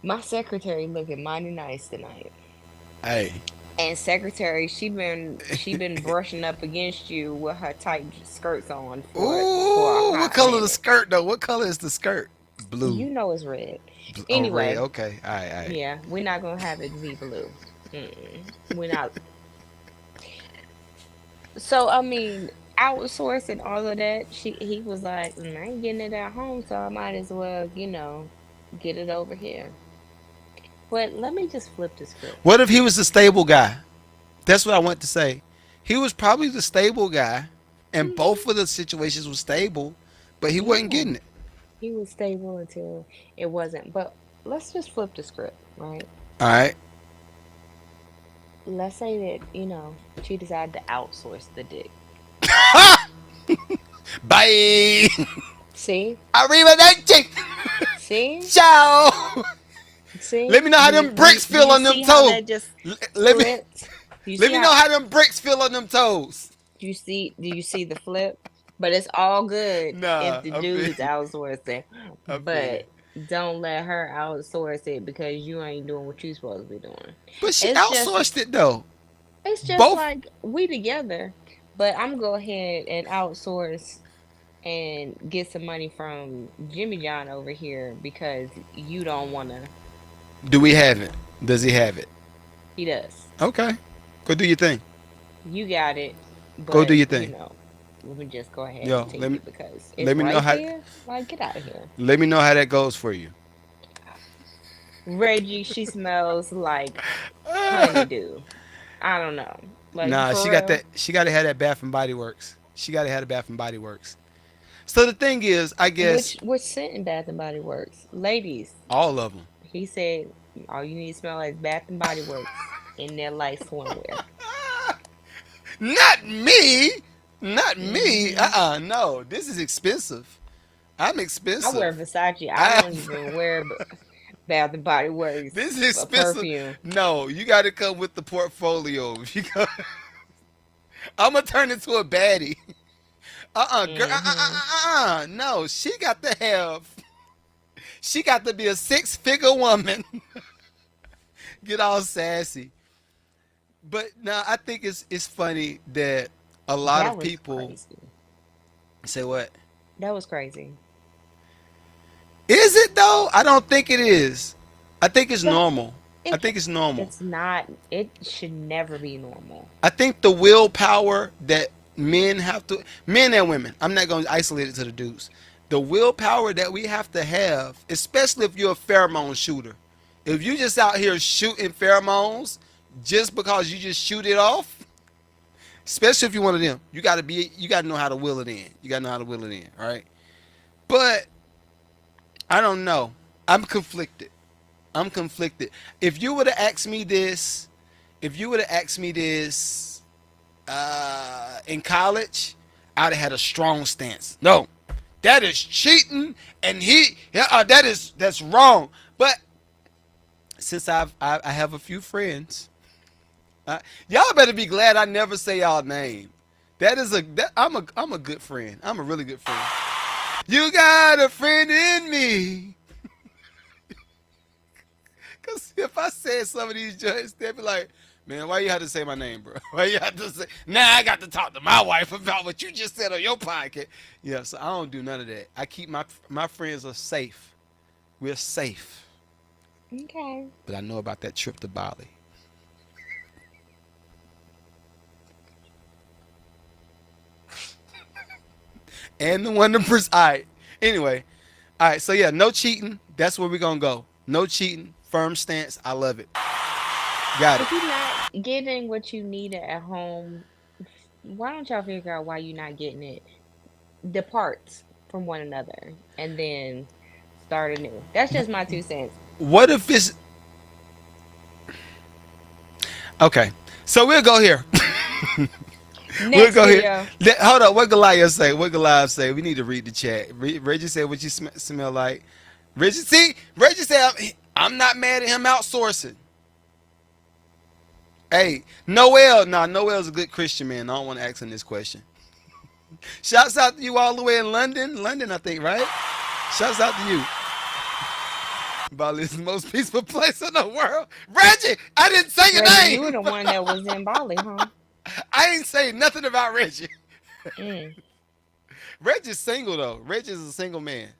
My secretary looking mighty nice tonight. Hey. And secretary, she been brushing up against you with her tight skirts on for Ooh, a what hot color the minute. skirt though? What color is the skirt? Blue. You know it's red. Oh, Anyway, red. Okay. All right. yeah, we're not gonna have it be blue. We're not. So I mean, outsourcing all of that. He was like, I ain't getting it at home, so I might as well, get it over here. But let me just flip the script. What if he was the stable guy? That's what I want to say. He was probably the stable guy, and both of the situations were stable, but he wasn't Yeah, getting it. he was stable until it wasn't. But let's just flip the script, right? All right. Let's say that, she decided to outsource the dick. Bye. See? Arrivederci. See? Ciao. See? Let me know how them bricks feel on them see how toes. that just Let me flipped? You let see me know how them bricks feel on them toes. do you see the flip? But it's all good Nah, if the I dude feel is outsourcing. I feel But don't let her outsource it because you ain't doing what you supposed to be doing. But she It's just outsourced it though. It's just Both. like we together, but I'm go ahead and outsource and get some money from Jimmy John over here because you don't wanna. Do we have it? Does he have it? He does. Okay. Go do your thing. You got it, Go do but your thing. let me just go ahead and Yo, take it because it's let me know right how there. Like, get out of here. let me know how that goes for you. Reggie, she smells like honeydew. I don't know. Like, Nah, for she got that. real. She got to have that Bath and Body Works. She got to have the Bath and Body Works. So the thing is, I guess Which scent in Bath and Body Works? Ladies, all of them. he said all you need to smell like Bath and Body Works in their light swimwear. Not me. Not me. Hmm. No, this is expensive. I'm I wear expensive. Versace. I I don't even wear Bath and Body Works This is a expensive. perfume. No, you got to come with the portfolio. I'm gonna turn into a baddie. Girl. Hmm. No, she got to have. She got to be a six-figure woman. Get all sassy. But now I think it's funny that a lot That of was people crazy. say what? That was crazy. Is it though? I don't think it is. I think it's The normal. I it think it's normal. it's not. It should never be normal. I think the willpower that men have to, men and women, I'm not going to isolate it to the dudes. The willpower that we have to have, especially if you're a pheromone shooter. If you just out here shooting pheromones just because you just shoot it off, especially if you're one of them, you got to know how to will it in. You got to know how to will it in, all right? But I don't know. I'm conflicted. I'm conflicted. If you would have asked me this, if you would have asked me this in college, I'd have had a strong stance. No, that is cheating, and that's wrong. But since I have a few friends, y'all better be glad I never say y'all name. I'm a good friend. I'm a really good friend. You got a friend in me. Cause if I said some of these joints, they'd be like, "Man, why you have to say my name, bro? Why you have to say?" Now I got to talk to my wife about what you just said on your podcast. Yeah, so I don't do none of that. I keep my friends are safe. We're safe. Okay. But I know about that trip to Bali. And the one to all right. Anyway, all right. So yeah, no cheating. That's where we're gonna go. No cheating. Firm stance. I love it. Got it. If you're not getting what you need at home, why don't y'all figure out why you're not getting it? Depart from one another and then start anew. That's just my 2 cents. What if it's okay? So we'll go here. We'll Next go here. video. Hold on. What Goliath say? What Goliath say? We need to read the chat. Reggie said, "What you smell like?" Reggie said, "I'm not mad at him outsourcing." Hey, Noel. Nah, Noel's a good Christian man. I don't want to ask him this question. Shouts out to you all the way in London. London, I think, right? Shouts out to you. Bali is the most peaceful place in the world. Reggie, I didn't say your Reggie, you were name. the one that was in Bali, huh? I ain't say nothing about Reggie. Mm. Reggie's single though. Reggie is a single man.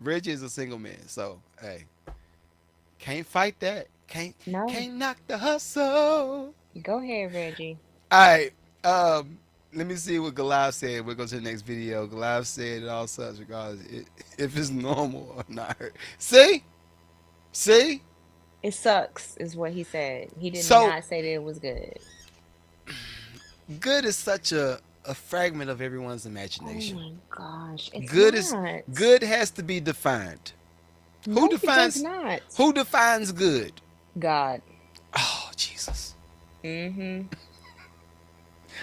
Reggie is a single man. So hey, can't fight that. No. Can't knock the hustle. Go ahead, Reggie. All right. Let me see what Goliath said. We'll go to the next video. Goliath said it all sucks regardless if it's normal or not. See. It sucks, is what he said. He did So not say that it was good. good is such a fragment of everyone's Oh imagination. my gosh, it's Good is not. good has to be defined. Who No, it does defines not. who defines good? God. Oh Jesus. Mm-hmm.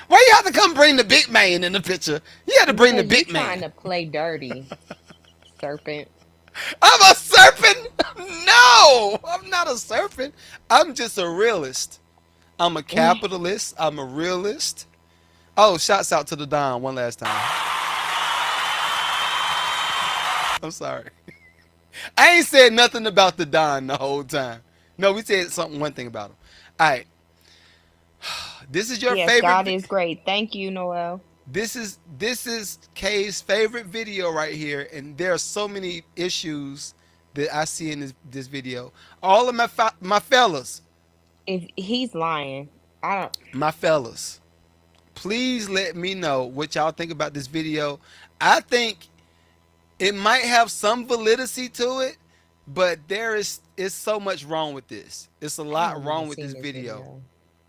Why you have to come bring the big man in the picture? You had to bring the Because you big trying man. to play dirty, serpent. I'm a serpent? No, I'm not a serpent. I'm just a realist. I'm a capitalist. I'm a realist. Oh, shouts out to the Don one last time. I'm sorry. I ain't said nothing about the Don the whole time. No, we said one thing about him. All right. This is your Yes, favorite. God is great. Thank you, Noel. This is Kay's favorite video right here, and there are so many issues that I see in this video. All of my fellas, If he's lying, I don't. my fellas, please let me know what y'all think about this video. I think it might have some validity to it, but it's so much wrong with this. It's a I lot haven't even wrong with seen this this video, video.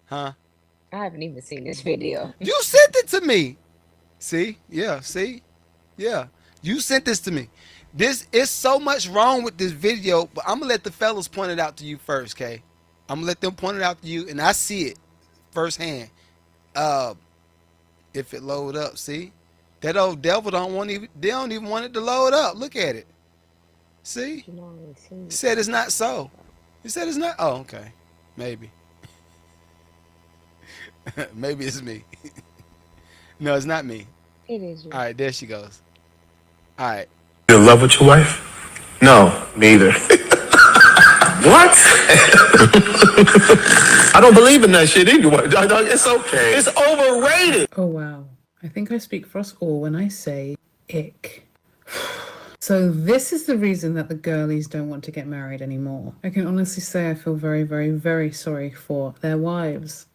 huh? I haven't even seen this video. You sent it to me. See, yeah, see, yeah, you sent this to me. This is so much wrong with this video, but I'm gonna let the fellas point it out to you first, Kay. I'm gonna let them point it out to you, and I see it firsthand. Uh, if it load up, see, that old devil don't want even. They don't even want it to load up. Look at it. See, You know, let he see. said it's not so. He said it's not. Oh, okay, maybe, maybe it's me. No, it's not me. It is All you. right, there she goes. All right. You in love with your wife? No, neither. What? I don't believe in that shit anyway. It's okay. It's overrated. Oh wow. I think I speak for us all when I say ick. So this is the reason that the girlies don't want to get married anymore. I can honestly say I feel very, very, very sorry for their wives.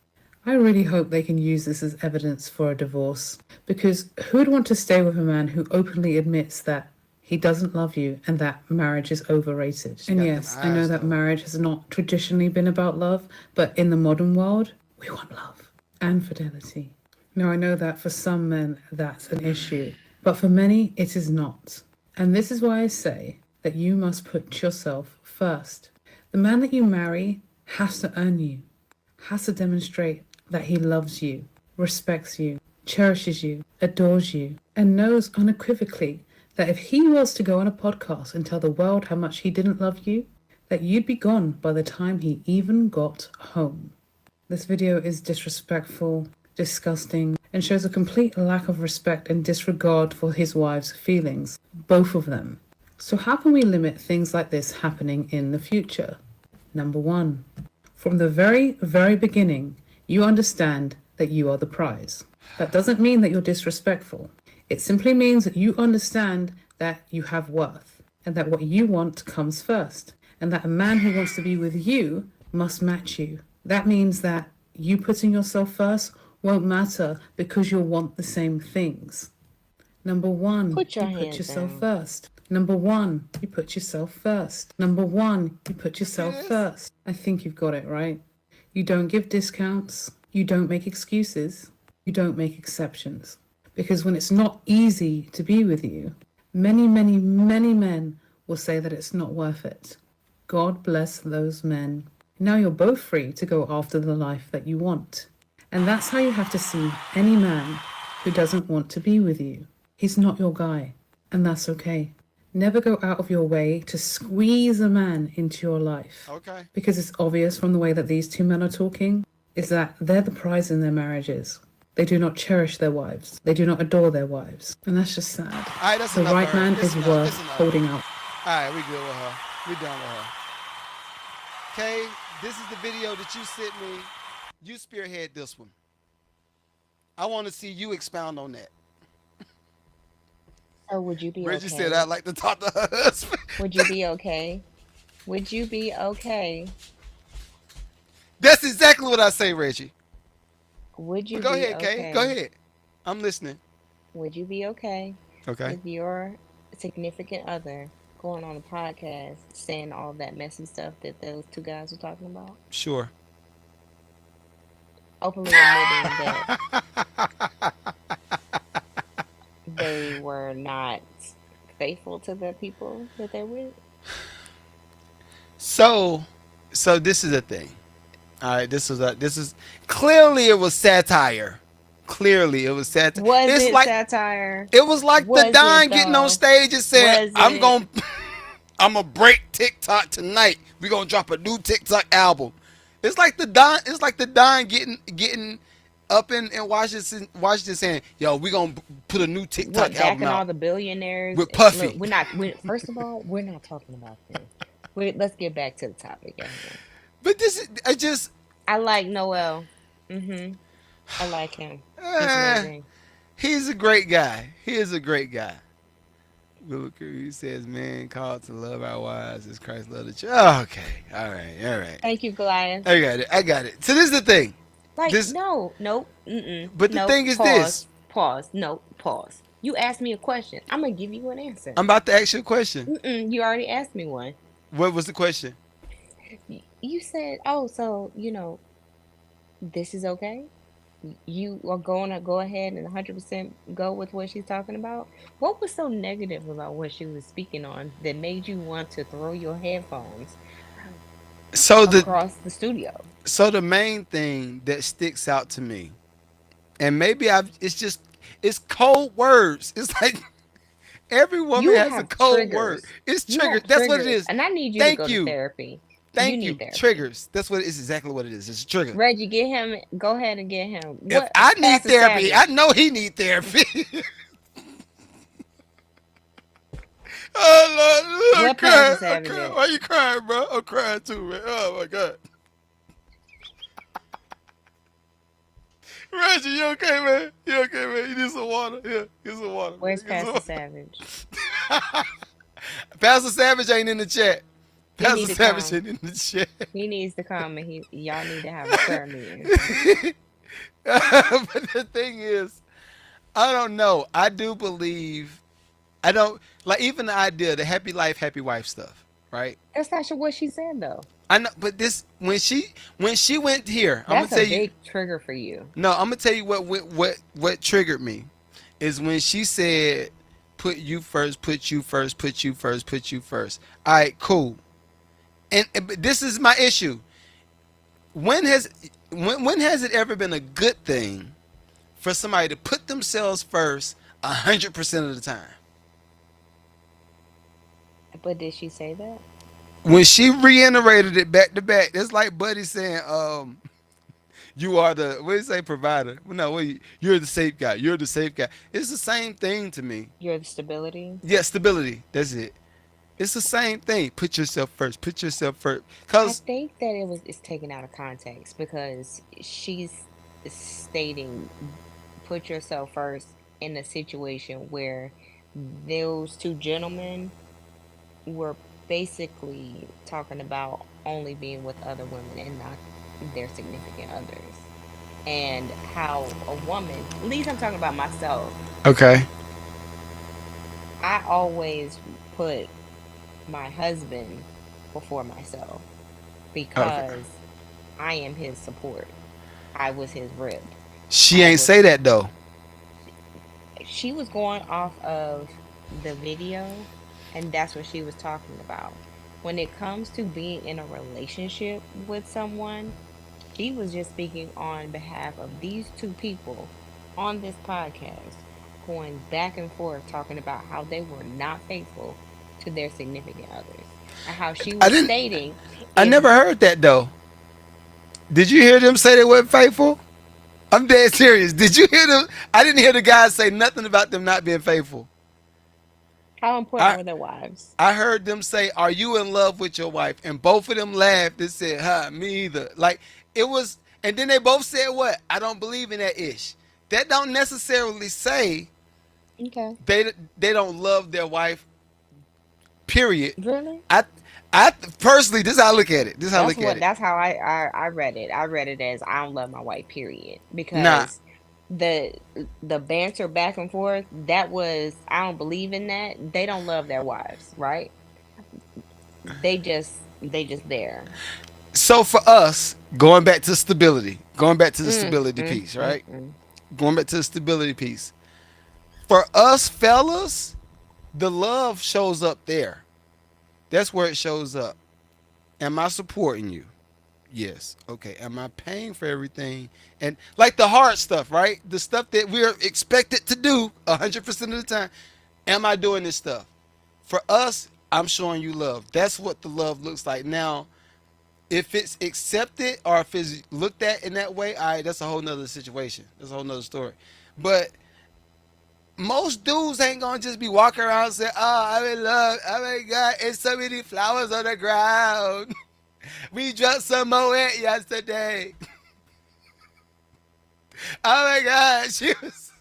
I really hope they can use this as evidence for a divorce, because who would want to stay with a man who openly admits that he doesn't love you and that marriage is overrated? And got yes, them I know eyes, that though. marriage has not traditionally been about love, but in the modern world, we want love and fidelity. Now, I know that for some men that's an issue, but for many it is not. And this is why I say that you must put yourself first. The man that you marry has to earn you, has to demonstrate that he loves you, respects you, cherishes you, adores you, and knows unequivocally that if he was to go on a podcast and tell the world how much he didn't love you, that you'd be gone by the time he even got home. This video is disrespectful, disgusting, and shows a complete lack of respect and disregard for his wife's feelings, both of them. So how can we limit things like this happening in the future? Number one, from the very, very beginning, you understand that you are the prize. That doesn't mean that you're disrespectful. It simply means that you understand that you have worth and that what you want comes first, and that a man who wants to be with you must match you. That means that you putting yourself first won't matter because you'll want the same things. Number one, Put your you put hands yourself down. first. Number one, you put yourself first. Number one, you put yourself Yes. first. I think you've got it right. You don't give discounts. You don't make excuses. You don't make exceptions. Because when it's not easy to be with you, many, many, many men will say that it's not worth it. God bless those men. Now you're both free to go after the life that you want. And that's how you have to see any man who doesn't want to be with you. He's not your guy, and that's okay. Never go out of your way to squeeze a man into your life. Okay. Because it's obvious from the way that these two men are talking, is that they're the prize in their marriages. They do not cherish their wives. They do not adore their wives. And that's just sad. All right, that's The enough. right of her. man That's is enough. worth That's enough. holding out. All right, we good with her. We done with her. Okay, this is the video that you sent me. You spearhead this one. I want to see you expound on that. So would you be Reggie okay? said I'd like to talk to her husband. Would you be okay? Would you be okay? That's exactly what I say, Reggie. Would you Go be ahead, Kay. okay? Go ahead. I'm listening. Would you be okay Okay. if your significant other going on a podcast saying all that messy stuff that those two guys were talking about? Sure. Openly admitting that they were not faithful to the people that they're with? So this is the thing. All right, this is clearly it was satire. Clearly it was satire. Was It's it like satire? it was like Was the it Don getting on though? stage and saying, Was "I'm it? gonna I'm gonna break TikTok tonight. We're gonna drop a new TikTok album." It's like the Don. It's like the Don getting up in Washington saying, "Yo, we gonna put a new What, TikTok album backing all out the billionaires? with Look, Puffy." we're not. First of all, we're not talking about this. Let's get back to the topic at hand. But this is I just I like Noel. Mm-hmm. I like him. He's Eh, amazing. he's a great guy. He is a great guy. Look, he says, "Man, called to love our wives as Christ loved the church." Oh, okay, all right, all right. Thank you, Goliath. I got it. I got it. So this is the thing. Like, This, no, nope, mm-mm, but the nope, thing is this. pause, pause, nope, pause. You asked me a question. I'm gonna give you an answer. I'm about to ask you a question. Mm-mm, you already asked me one. What was the question? You said, oh, so, this is okay? You are going to go ahead and 100% go with what she's talking about? What was so negative about what she was speaking on that made you want to throw your headphones So across the studio? the main thing that sticks out to me, and maybe it's cold words. It's like every woman You has a have cold word. triggers. It's You triggered. have That's what it triggers. is. And I need you to Thank go to you. therapy. You Thank need you. therapy. Triggers. That's what it is. Exactly what it is. It's a trigger. Reggie, get him. Go ahead and get him. If What? I need Pastor therapy, I Savage. know he need therapy. Oh Lord, I'm What Pastor crying. I'm Savage crying. at? Why you crying, bro? I'm crying too, man. Oh my God. Reggie, you okay, man? You okay, man? You need some water? Yeah, get some water, man. Where's Get some Pastor water. Savage? Pastor Savage ain't in the chat. He Pastor need to Savage come. ain't in the chat. He needs to come, and y'all need to have a prayer meeting. But the thing is, I don't know. I do believe I don't like even the idea, the happy life, happy wife stuff, right? That's not what she said though. I know, but this when she went here, I'm gonna That's a tell you. big trigger for you. No, I'm gonna tell you what triggered me is when she said, "Put you first, put you first, put you first, put you first." All right, cool. But this is my issue. When has when has it ever been a good thing for somebody to put themselves first 100% of the time? But did she say that? When she reiterated it back to back, it's like Buddy saying, you are the what do you say provider? Well, no, you're the safe guy. You're the safe guy. It's the same thing to me. You're the stability. Yeah, stability. That's it. It's the same thing. Put yourself first. Put yourself first. I Cause think that it's taken out of context because she's stating put yourself first in a situation where those two gentlemen were basically talking about only being with other women and not their significant others. And how a woman, at least I'm talking about myself, okay. I always put my husband before myself Okay. because I am his support. I was his rib. She I ain't was say that though. she was going off of the video, and that's what she was talking about. When it comes to being in a relationship with someone, she was just speaking on behalf of these two people on this podcast, going back and forth talking about how they were not faithful to their significant others. And how she I was didn't. stating I if never heard that though. Did you hear them say they weren't faithful? I'm dead serious. Did you hear them? I didn't hear the guys say nothing about them not being faithful. how important I were their wives. I heard them say, "Are you in love with your wife?" And both of them laughed and said, "Huh, me either." Like it was, and then they both said, "What? I don't believe in that ish." That don't necessarily say Okay. they don't love their wife. Period. Really? I I personally, this is how I look at it. This is how I look at it. That's how I read it. I read it as I don't love my wife, period. Nah, Because the the banter back and forth, that was I don't believe in that. They don't love their wives, right? They just there. so for us, going back to the Mm, stability mm, piece, mm, right? mm. Going back to the stability piece. For us fellas, the love shows up there. That's where it shows up. Am I supporting you? Yes. Okay. Am I paying for everything? And like the hard stuff, right? The stuff that we're expected to do 100% of the time. Am I doing this stuff? For us, I'm showing you love. That's what the love looks like. Now, if it's accepted or if it's looked at in that way, all right, that's a whole nother situation. That's a whole nother story. But most dudes ain't gonna just be walking around and say, "Oh, I'm in love. Oh my God, it's so many flowers on the ground. We dropped some Moet yesterday." Oh my God, she was.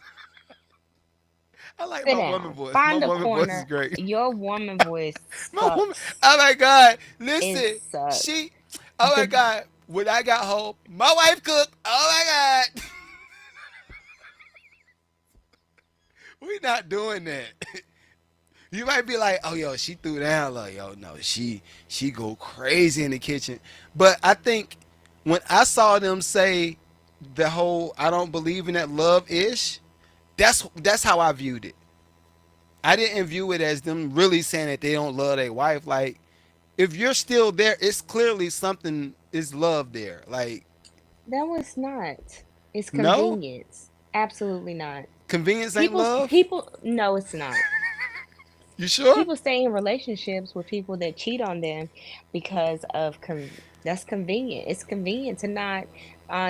I like Sit my woman down. voice. My Find a woman voice is corner. great. Your woman voice My woman. sucks. Oh my God, It listen. sucks. She. Oh my The God. When I got home, my wife cooked. Oh my God. We not doing that. You might be like, oh yo, she threw down. Like, yo, no, she go crazy in the kitchen. But I think when I saw them say the whole I don't believe in that love ish, that's how I viewed it. I didn't view it as them really saying that they don't love their wife. Like, if you're still there, it's clearly something is love there. Like, that was not. It's no, convenience. Absolutely not. convenience ain't People love. people no, it's not. You sure? People stay in relationships with people that cheat on them because of that's convenient. It's convenient to not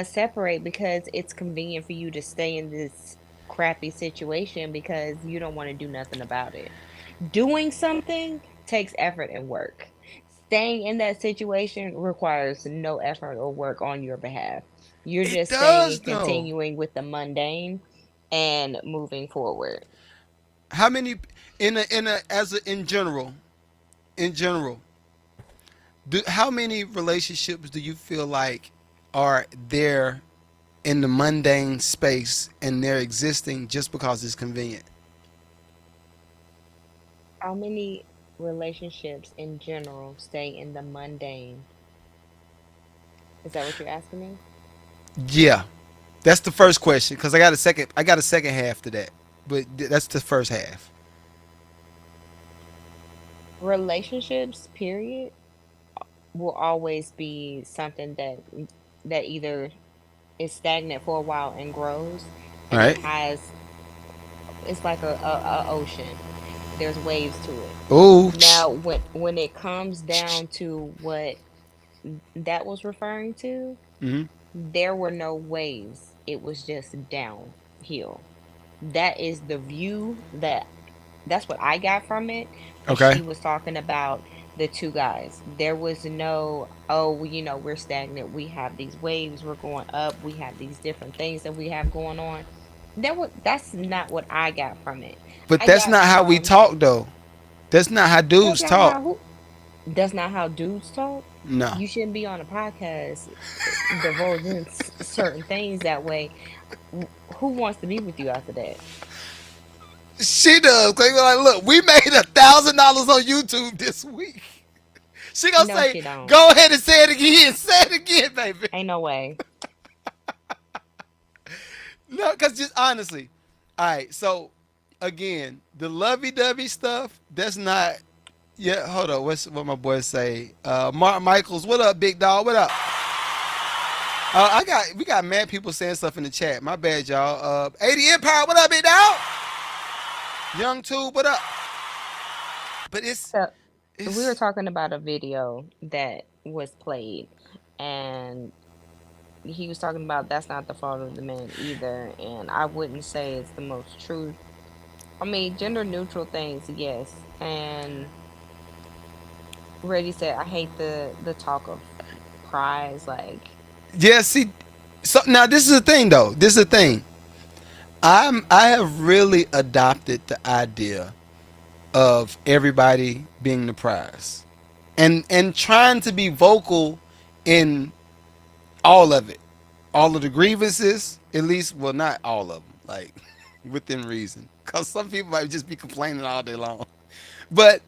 separate because it's convenient for you to stay in this crappy situation because you don't want to do nothing about it. Doing something takes effort and work. Staying in that situation requires no effort or work on your behalf. You're It just staying does and though. continuing with the mundane and moving forward. How many in general, in general, how many relationships do you feel like are there in the mundane space and they're existing just because it's convenient? How many relationships in general stay in the mundane? Is that what you're asking me? Yeah, that's the first question because I got a second. I got a second half to that, but that's the first half. Relationships, period, will always be something that either is stagnant for a while and grows, All and it right. has it's like a ocean. There's waves to it. Oh. Now, when it comes down to what that was referring to, Mm-hmm. there were no waves. It was just downhill. That is the view that's what I got from it when Okay. she was talking about the two guys. There was no, oh, we're stagnant. We have these waves. We're going up. We have these different things that we have going on. That's not what I got from it. But I that's got not how we from talk though. That's not how that's dudes not talk. how who that's not how dudes talk. No. You shouldn't be on a podcast divulging certain things that way. Who wants to be with you after that? She does. 'Cause you're like, look, we made $1,000 on YouTube this week. She gonna No, say, she don't. go ahead and say it again. Say it again, baby. Ain't no way. No, because just honestly, all right. So again, the lovey-dovey stuff. That's not. Yeah, hold on. What my boy say? Mark Michaels, what up, big dog? What up? We got mad people saying stuff in the chat. My bad, y'all. 80 Empire, what up, big dog? Young Tube, what up? But So we were it's talking about a video that was played, and he was talking about that's not the fault of the man either. And I wouldn't say it's the most true. I mean, gender neutral things, yes. And Reddy said, I hate the talk of prize. Like, yeah. See, so now this is the thing though. This is the thing. I have really adopted the idea of everybody being the prize, and trying to be vocal in all of it, all of the grievances, at least. Well, not all of them, like within reason, because some people might just be complaining all day long. But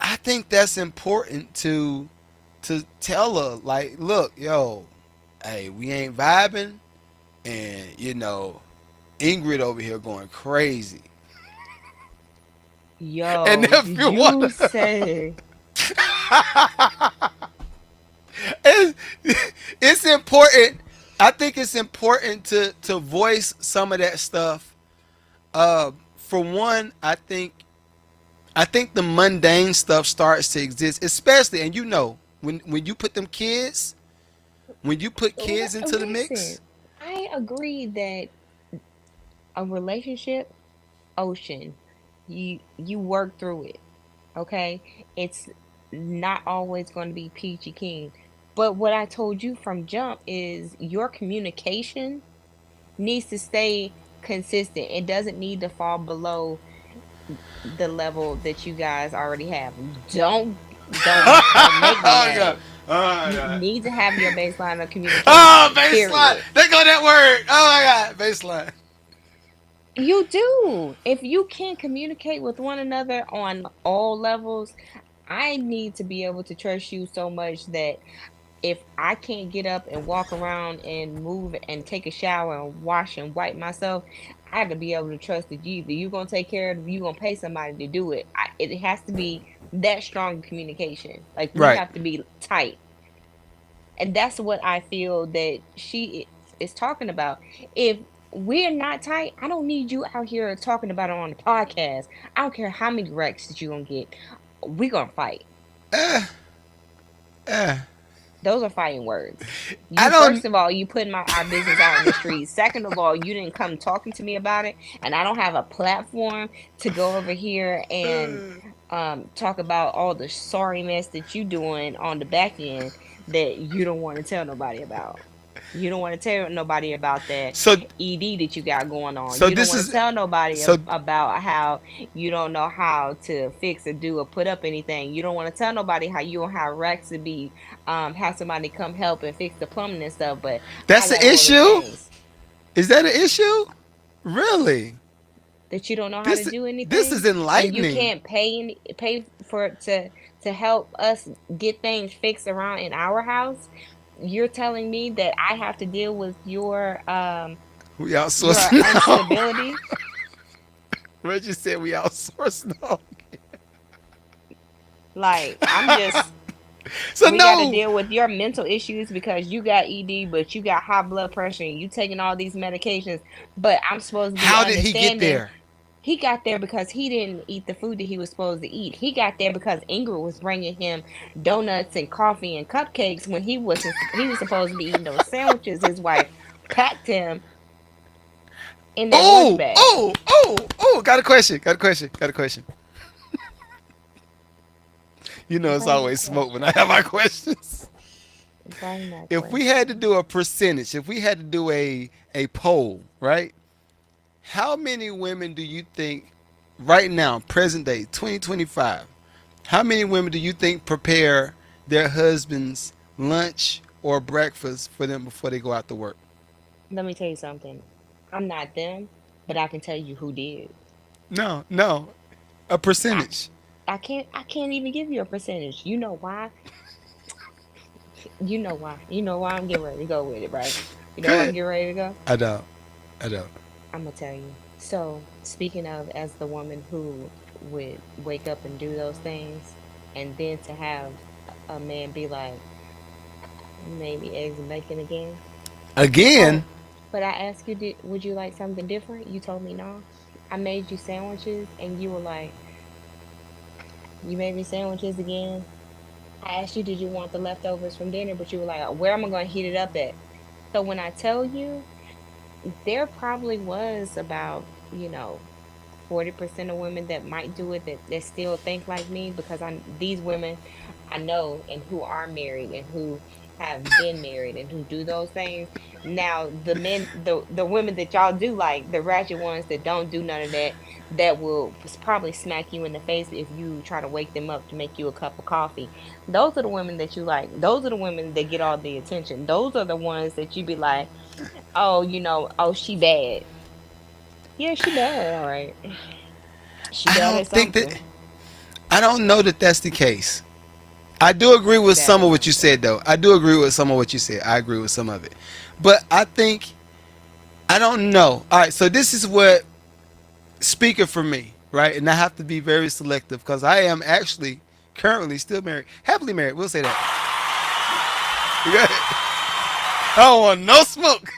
I think that's important to tell her, like, look, yo, hey, we ain't vibing, and Ingrid over here going crazy. And yo, if did you want you say it's, it's important. I think it's important to voice some of that stuff. For one, I think the mundane stuff starts to exist, especially, and when you put them kids, when you put kids into the listen, mix. I agree that a relationship ocean, you work through it. Okay, it's not always going to be peachy keen, but what I told you from jump is your communication needs to stay consistent. It doesn't need to fall below the level that you guys already have. Don't make me Oh god. mad. Oh You god. need to have your baseline of Oh, communication. baseline. Period. They go that word. Oh my god, baseline. You do. If you can't communicate with one another on all levels, I need to be able to trust you so much that if I can't get up and walk around and move and take a shower and wash and wipe myself, I have to be able to trust that you're gonna take care of it, you're gonna pay somebody to do it. It has to be that strong communication. Like we Right. have to be tight. And that's what I feel that is talking about. If we're not tight, I don't need you out here talking about it on the podcast. I don't care how many wrecks that you're gonna get. We're gonna fight. Those are fighting words. I You don't first of all, you putting our business out in the streets. Second of all, you didn't come talking to me about it, and I don't have a platform to go over here and talk about all the sorry mess that you doing on the back end that you don't want to tell nobody about. You don't want to tell nobody about that so ED that you got going on. so You don't this want to is tell nobody so about how you don't know how to fix or do or put up anything. You don't want to tell nobody how you don't have racks to be have somebody come help and fix the plumbing and stuff. But I that's got the all the issue? things Is that an issue? Really? that you don't know how to This do this is anything, and you enlightening. can't pay for to help us get things fixed around in our house. You're telling me that I have to deal with We your outsourcing now. instability. Reggie said we outsourcing now. Like I'm just So we got to no. deal with your mental issues because you got ED, but you got high blood pressure and you taking all these medications. But I'm supposed to be How did he get understanding. there? He got there because he didn't eat the food that he was supposed to eat. He got there because Ingrid was bringing him donuts and coffee and cupcakes when he was supposed to be eating those sandwiches. His wife packed him in that lunch Oh, bag. oh, oh, oh, got a question. Got a question. Got a question. You know it's Bring that always smoke when I question. have my questions. Bring that If we had to question. do a percentage, if we had to do a poll, right? How many women do you think right now, present day, 2025, how many women do you think prepare their husbands lunch or breakfast for them before they go out to work? Let me tell you something. I'm not them, but I can tell you who did. No, no, a I, percentage. I can't even give you a percentage. You know why? You know why. You know why I'm getting ready to go with it, right? You know where I'm Good. getting ready to go? I don't. I don't. I'm gonna tell you. So, speaking of as the woman who would wake up and do those things, and then to have a man be like, maybe eggs and bacon again. Again, Oh, but I asked you, would you like something different? You told me no. I made you sandwiches, and you were like, you made me sandwiches again. I asked you, did you want the leftovers from dinner? But you were like, where am I going to heat it up at? So when I tell you, there probably was about, 40% of women that might do it that still think like me because these women I know and who are married and who have been married and who do those things. Now the women that y'all do like, the ratchet ones that don't do none of that, that will probably smack you in the face if you try to wake them up to make you a cup of coffee. Those are the women that you like. Those are the women that get all the attention. Those are the ones that you be like, oh, oh, she bad. Yeah, she bad, all right. She I bad don't at think that. something. I don't know that that's the case. I do agree She with bad some at of what you something. said, though. I do agree with some of what you said. I agree with some of it, but I think I don't know. All right, so this is what speaking for me, right? And I have to be very selective because I am actually currently still married, happily married. We'll say that. You got it? I don't want no smoke.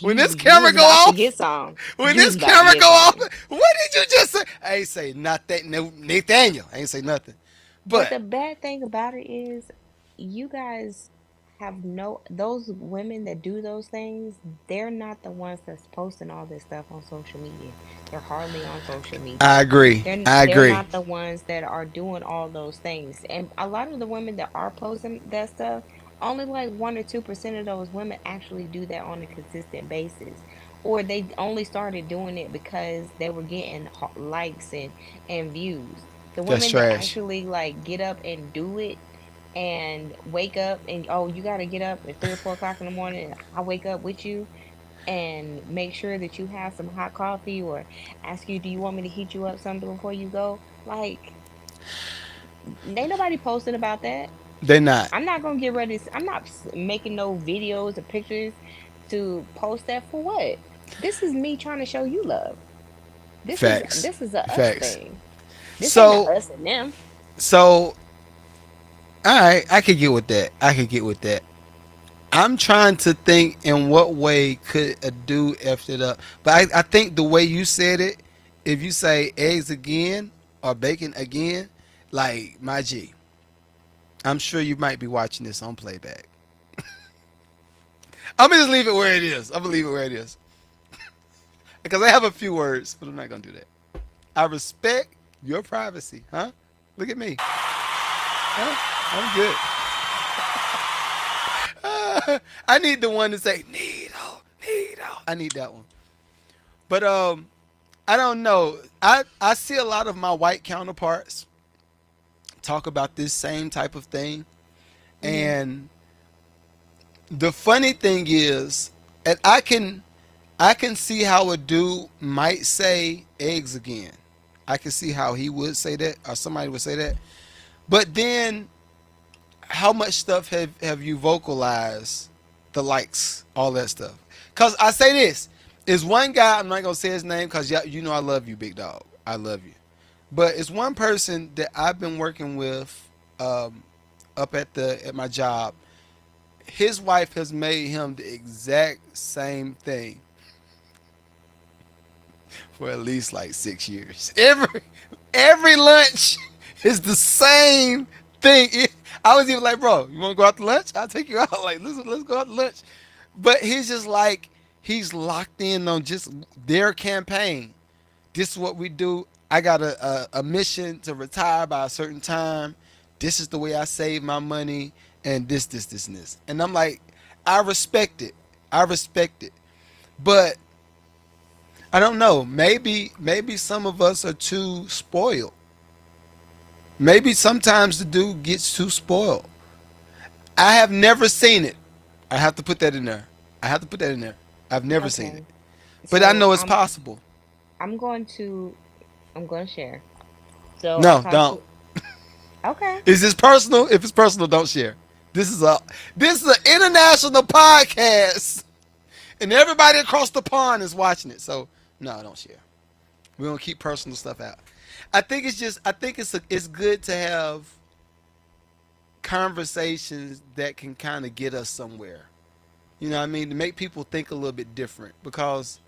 When this You camera was go about to off, get some. when You this was about to camera get go off, some. what did you just say? I ain't say nothing. No, Nathaniel. I ain't say nothing. But But the bad thing about it is, you guys have no, those women that do those things, they're not the ones that's posting all this stuff on social media. They're hardly on social I media. agree. I They're agree. not the ones that are doing all those things. And a lot of the women that are posting that stuff, only like 1 or 2% of those women actually do that on a consistent basis. or they only started doing it because they were getting likes and views. The That's women that trash. actually like get up and do it and wake up and oh, you got to get up at 3 or 4 o'clock in the morning. And I wake up with you and make sure that you have some hot coffee or ask you, do you want me to heat you up something before you go? Like, ain't nobody posting about that. They're not. I'm not gonna get ready. I'm not making no videos or pictures to post that for what? This is me trying to show you love. This is Facts. this is a us Facts. thing. This ain't a So us and them. so all right, I could get with that. I could get with that. I'm trying to think in what way could a dude F it up. But I think the way you said it, if you say eggs again or bacon again, like my G, I'm sure you might be watching this on playback. I'm gonna just leave it where it is. I'm gonna leave it where it is. Because I have a few words, but I'm not gonna do that. I respect your privacy, huh? Look at me. Huh? I'm good. I need the one to say needle, needle. I need that one. But I don't know. I see a lot of my white counterparts talk about this same type of thing, Hmm. and the funny thing is, and I can see how a dude might say eggs again. I can see how he would say that, or somebody would say that. But then, how much stuff have you vocalized? The likes, all that stuff. Cause I say this is one guy. I'm not gonna say his name because you know I love you, big dog. I love you. But it's one person that I've been working with um, up at my job. His wife has made him the exact same thing for at least like 6 years. Every lunch is the same thing. I was even like, bro, you want to go out to lunch? I'll take you out. Like, listen, let's go out to lunch. But he's just like he's locked in on just their campaign. This is what we do. I got a mission to retire by a certain time. This is the way I save my money, and this, and this. And I'm like, I respect it. I respect it. But I don't know. Maybe some of us are too spoiled. Maybe sometimes the dude gets too spoiled. I have never seen it. I have to put that in there. I have to put that in there. I've never seen it. Okay. But I So know it's possible. I'm going to I'm going to share. So I No, talked don't. to. Okay. Is this personal? If it's personal, don't share. This is a this is an international podcast, and everybody across the pond is watching it. So no, don't share. We're gonna keep personal stuff out. I think it's good to have conversations that can kind of get us somewhere. You know what I mean? To make people think a little bit different. Because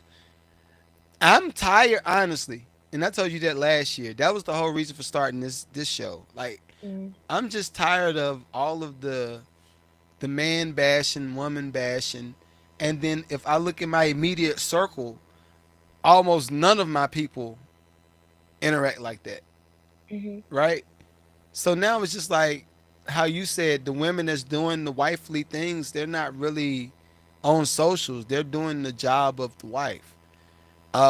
I'm tired, honestly. And I told you that last year. That was the whole reason for starting this show. Like, Mm, I'm just tired of all of the man bashing, woman bashing. And then if I look at my immediate circle, almost none of my people interact like that. mhm. Right? So now it's just like how you said the women that's doing the wifely things, they're not really on socials. They're doing the job of the wife.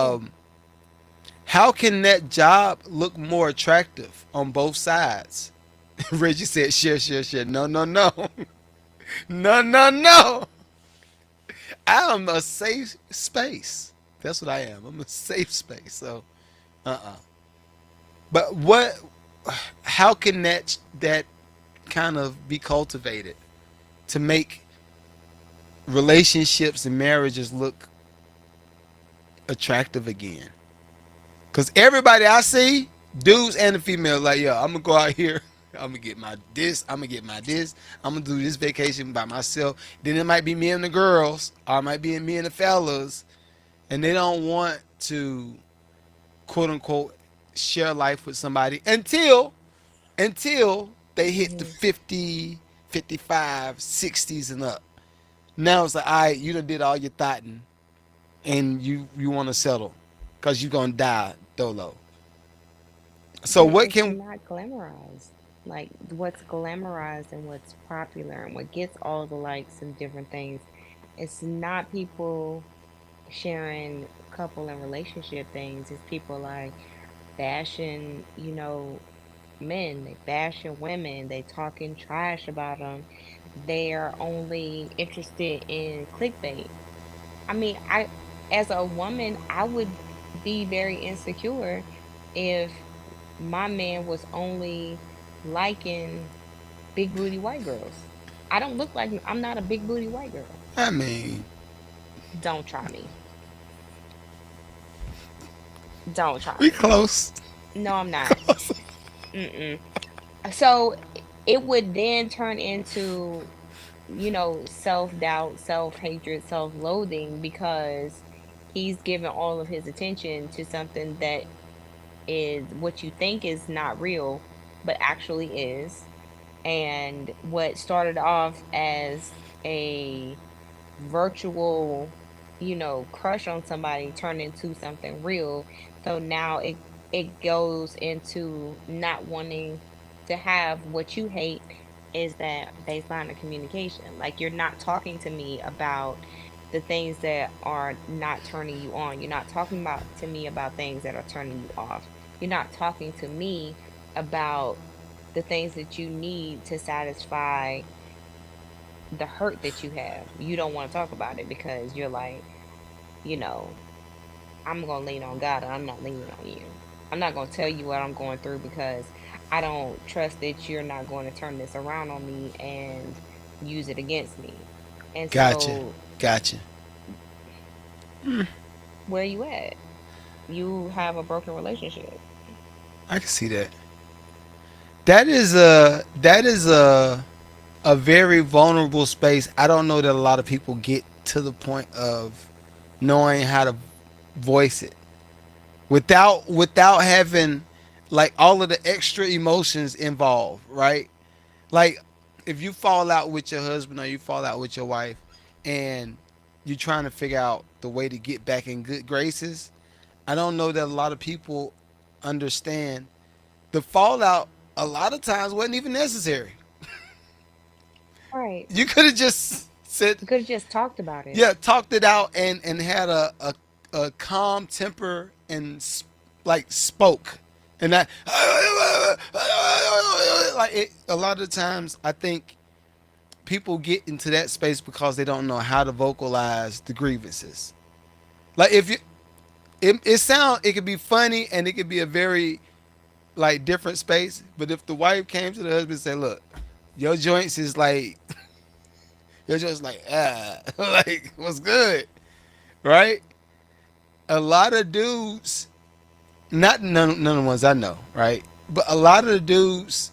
Yeah. Um, how can that job look more attractive on both sides? Reggie said, share, share, share. No, no, no. No, no, no. I am a safe space. That's what I am. I'm a safe space. So, uh-uh. But how can that kind of be cultivated to make relationships and marriages look attractive again? Because everybody I see, dudes and the females, like, yo, I'm gonna go out here. I'm gonna get my this. I'm gonna get my this. I'm gonna do this vacation by myself. Then it might be me and the girls, or it might be me and the fellas, and they don't want to quote unquote share life with somebody until they hit the Mhm. 50, 55, 60s and up. Now it's like, all right, you done did all your thoughting, and you want to settle because you gonna die dolo. So But what it's can not glamorized. Like what's glamorized and what's popular and what gets all the likes and different things. It's not people. sharing couple and relationship things is people like bashing, men, they bashing women, they talking trash about them. They are only interested in clickbait. I mean, as a woman, I would be very insecure if my man was only liking big booty white girls. I don't look like I'm not a big booty white girl. I mean, Don't try me. Don't try we me. close. No, I'm not. Mm-mm. So it would then turn into, self-doubt, self-hatred, self-loathing because he's given all of his attention to something that is what you think is not real, but actually is. And what started off as a virtual, crush on somebody turned into something real. So now it goes into not wanting to have what you hate is that baseline of communication. Like you're not talking to me about the things that are not turning you on. You're not talking about to me about things that are turning you off. You're not talking to me about the things that you need to satisfy the hurt that you have. You don't want to talk about it because you're like, you know, I'm going to lean on God and I'm not leaning on you. I'm not going to tell you what I'm going through because I don't trust that you're not going to turn this around on me and use it against me. And Gotcha. so, Gotcha. where you at? You have a broken relationship. I can see that. That is a very vulnerable space. I don't know that a lot of people get to the point of knowing how to voice it without having like all of the extra emotions involved, right? Like if you fall out with your husband or you fall out with your wife and you're trying to figure out the way to get back in good graces, I don't know that a lot of people understand the fallout a lot of times wasn't even necessary. Right. You could have just said, You could have just talked about it. yeah, talked it out and had a calm temper and like spoke. And that, like a lot of times, I think people get into that space because they don't know how to vocalize the grievances. Like if you, it could be funny and it could be a very like different space. But if the wife came to the husband and said, "Look, your joints is like you're just like like what's good, right?" A lot of dudes, not none of the ones I know, right? But a lot of the dudes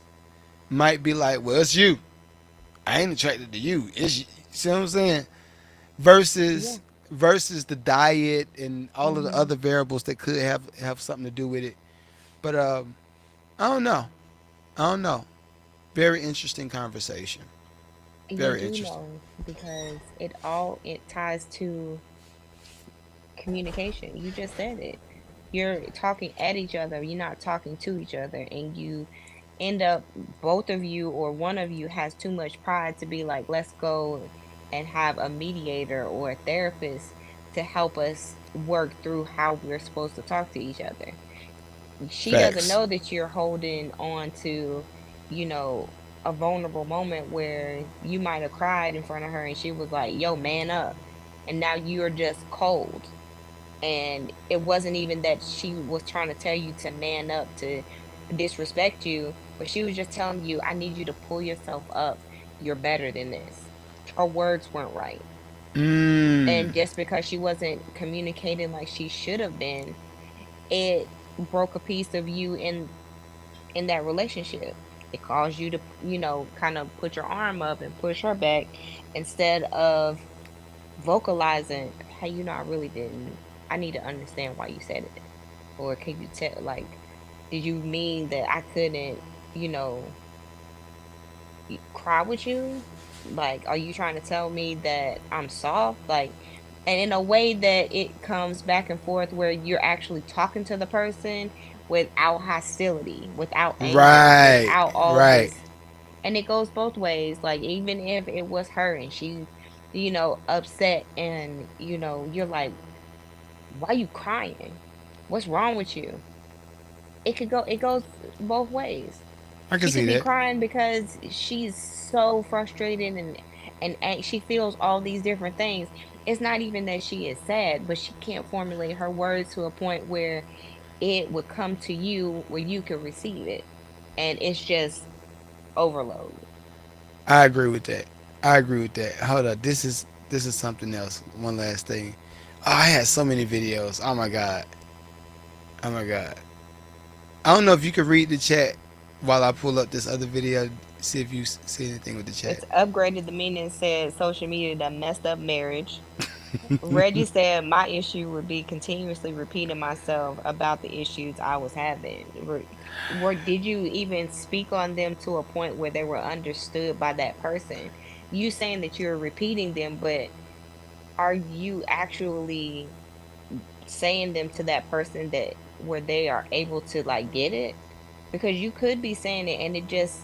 might be like, "Well, it's you. I ain't attracted to you. It's you." See what I'm saying? Yeah. Versus the diet and all of the Hmm. other variables that could have something to do with it. But I don't know. I don't know. Very interesting conversation. You Very do interesting. know because it ties to communication. You just said it. You're talking at each other, you're not talking to each other, and you end up both of you or one of you has too much pride to be like, let's go and have a mediator or a therapist to help us work through how we're supposed to talk to each other. She doesn't Facts. know that you're holding on to, you know, a vulnerable moment where you might have cried in front of her and she was like, yo, man up. And now you're just cold, and it wasn't even that she was trying to tell you to man up to disrespect you, but she was just telling you, I need you to pull yourself up, you're better than this. Her words weren't right, Mmm. and just because she wasn't communicating like she should have been, it broke a piece of you in that relationship. It caused you to, kind of put your arm up and push her back instead of vocalizing, hey, I really didn't. I need to understand why you said it. Or can you tell, like, did you mean that I couldn't, you know, cry with you? Like, are you trying to tell me that I'm soft? Like, and in a way that it comes back and forth where you're actually talking to the person without hostility, without anger, Right. without all Right. this. And it goes both ways. Like, even if it was her and she, upset and, you're like, Why you crying? What's wrong with you? It goes both ways. I can She see could be that. crying because she's so frustrated and she feels all these different things. It's not even that she is sad, but she can't formulate her words to a point where it would come to you where you can receive it. And it's just overload. I agree with that. I agree with that. Hold up. This is something else. One last thing. Oh, I had so many videos. Oh my god. Oh my god. I don't know if you could read the chat while I pull up this other video. See if you see anything with the chat. It's upgraded the meaning, said social media done messed up marriage. Reggie said my issue would be continuously repeating myself about the issues I was having. Did you even speak on them to a point where they were understood by that person? You saying that you're repeating them, but are you actually saying them to that person that where they are able to like get it? Because you could be saying it and it just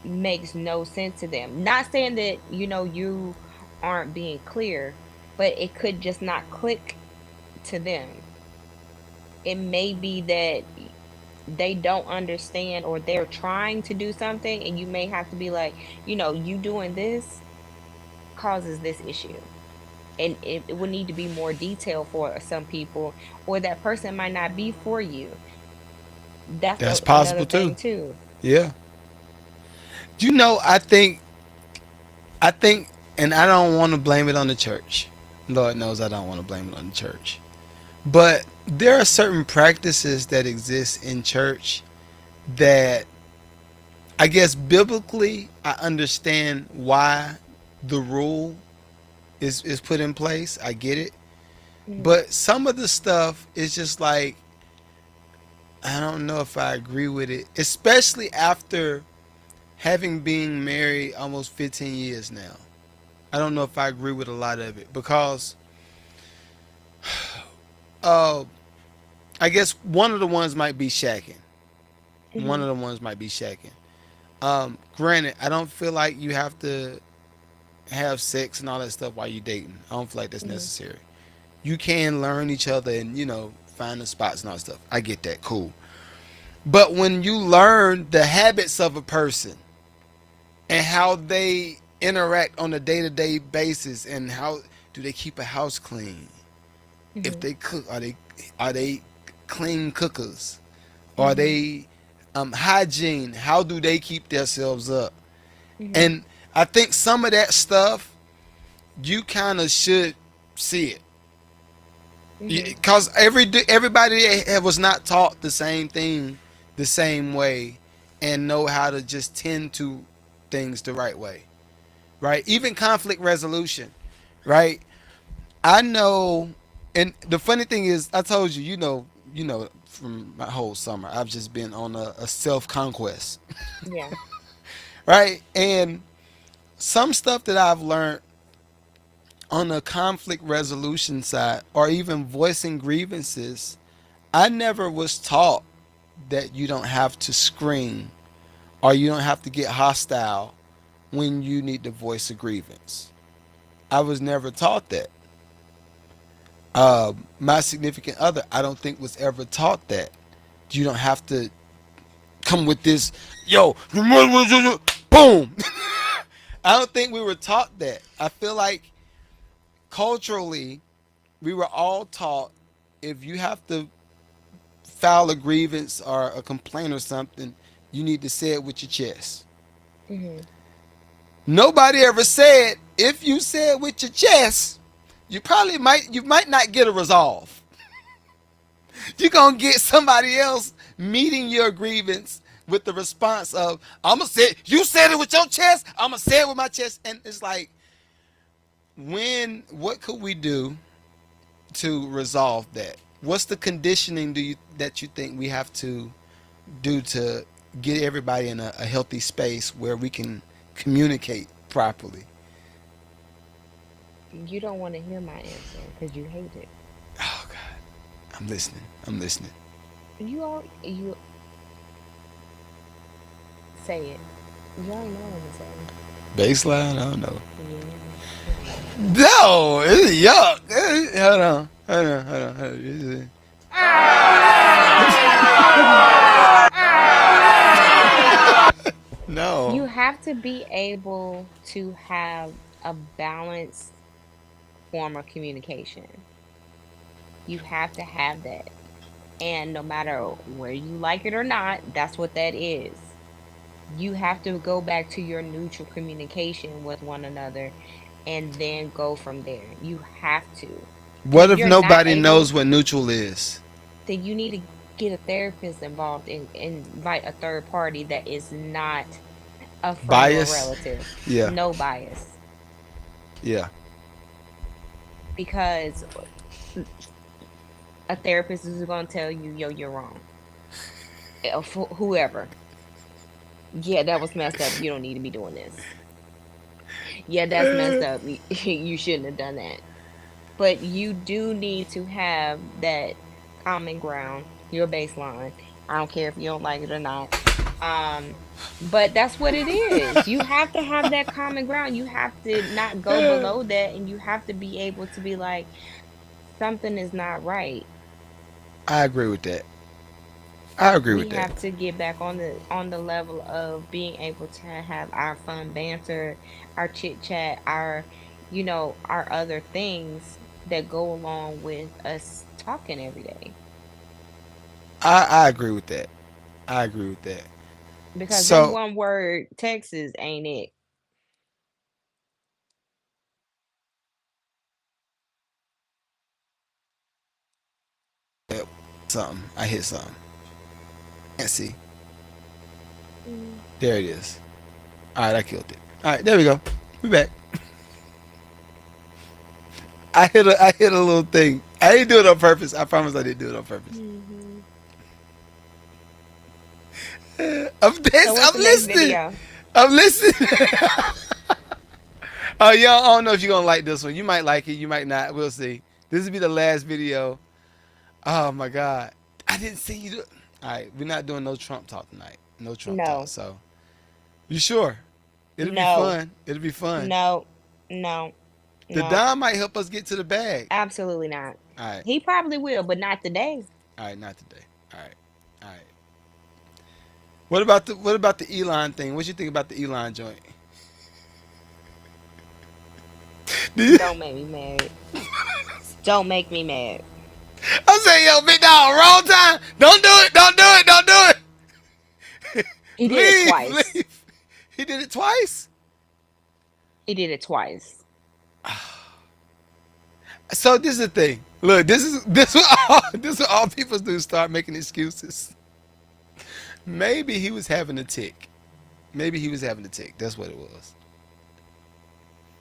makes no sense to them. Not saying that, you aren't being clear, but it could just not click to them. It may be that they don't understand or they're trying to do something and you may have to be like, you doing this causes this issue. And it would need to be more detail for some people, or that person might not be for you. That's That's another possible too. thing too. Yeah. I think, and I don't want to blame it on the church. Lord knows I don't want to blame it on the church. But there are certain practices that exist in church that I guess biblically I understand why the rule is put in place. I get it. Mm-hmm. But some of the stuff is just like I don't know if I agree with it, especially after having been married almost 15 years now. I don't know if I agree with a lot of it because uh, I guess one of the ones might be shacking. One Mm-hmm. of the ones might be shacking. Granted, I don't feel like you have to have sex and all that stuff while you're dating. I don't feel like that's Mm-hmm. necessary. You can learn each other and find the spots and all that stuff. I get that, cool. But when you learn the habits of a person and how they interact on a day-to-day basis and how do they keep a house clean, if Mm-hmm. they cook, are they clean cookers, are Mm-hmm. they hygiene, how do they keep themselves up? Mm-hmm. And I think some of that stuff you kind of should see it Mm-hmm. because everybody was not taught the same thing the same way and know how to just tend to things the right way, right? Even conflict resolution, right? I know, and the funny thing is, I told you, from my whole summer, I've just been on a self conquest, Yeah. right? And some stuff that I've learned on the conflict resolution side, or even voicing grievances, I never was taught that you don't have to scream or you don't have to get hostile when you need to voice a grievance. I was never taught that. My significant other, I don't think was ever taught that. You don't have to come with this, yo, boom. I don't think we were taught that. I feel like culturally, we were all taught if you have to file a grievance or a complaint or something, you need to say it with your chest. Mm-hmm. Nobody ever said if you say it with your chest, you might not get a resolve. You're gonna get somebody else meeting your grievance with the response of I'ma say you said it with your chest, I'ma say it with my chest. And it's like what could we do to resolve that? What's the conditioning that you think we have to do to get everybody in a healthy space where we can communicate properly? You don't want to hear my answer because you hate it. Oh God, I'm listening. I'm listening. You say it. You already know what I'm gonna say. Baseline? I don't know. Yeah. No, it's yuck. Hold on. Hold on. No. You have to be able to have a balanced form of communication. You have to have that. And no matter where you like it or not, that's what that is. You have to go back to your neutral communication with one another and then go from there. You have to. And What if if you're not nobody able, knows what neutral is? then you need to get a therapist involved and invite a third party that is not a friend or Bias? relative. Yeah. No bias. Yeah. Because a therapist is going to tell you, yo, you're wrong. Whoever. Yeah, that was messed up. You don't need to be doing this. Yeah, that's messed up. You shouldn't have done that. But you do need to have that common ground, your baseline. I don't care if you don't like it or not. Um, but that's what it is. You have to have that common ground. You have to not go below that, and you have to be able to be like, something is not right. I agree with that. I agree We with that. have to get back on the level of being able to have our fun banter, our chit chat, our our other things that go along with us talking every day. I agree with that. I agree with that. Because them So, one word Texas ain't it. something. I hit something. Can't see. Mm. There it is. All right, I killed it. All right, there we go. We back. I hit a little thing. I didn't do it on purpose. I promise I didn't do it on purpose. Hmm. So what's I'm the next listening. video? I'm listening. Oh, y'all, I don't know if you're gonna like this one. You might like it. You might not. We'll see. This will be the last video. Oh my God, I didn't see you. All right, we're not doing no Trump talk tonight. No Trump talk. No, So you sure? It'll be no, fun. It'll be fun. no, no, The no. Don might help us get to the bag. Absolutely not. All right. He probably will, but not today. All right. Not today. All right. All right. What about the Elon thing? What you think about the Elon joint? Do you, Don't make me mad. Don't make me mad. I'm saying, yo, big dog, wrong time. Don't do it. Don't do it. Don't do it. He did it Leave. twice. Leave. He did it twice. He did it twice. So this is the thing. Look, this is what all people do. Start making excuses. Maybe he was having a tick. Maybe he was having a tick. That's what it was.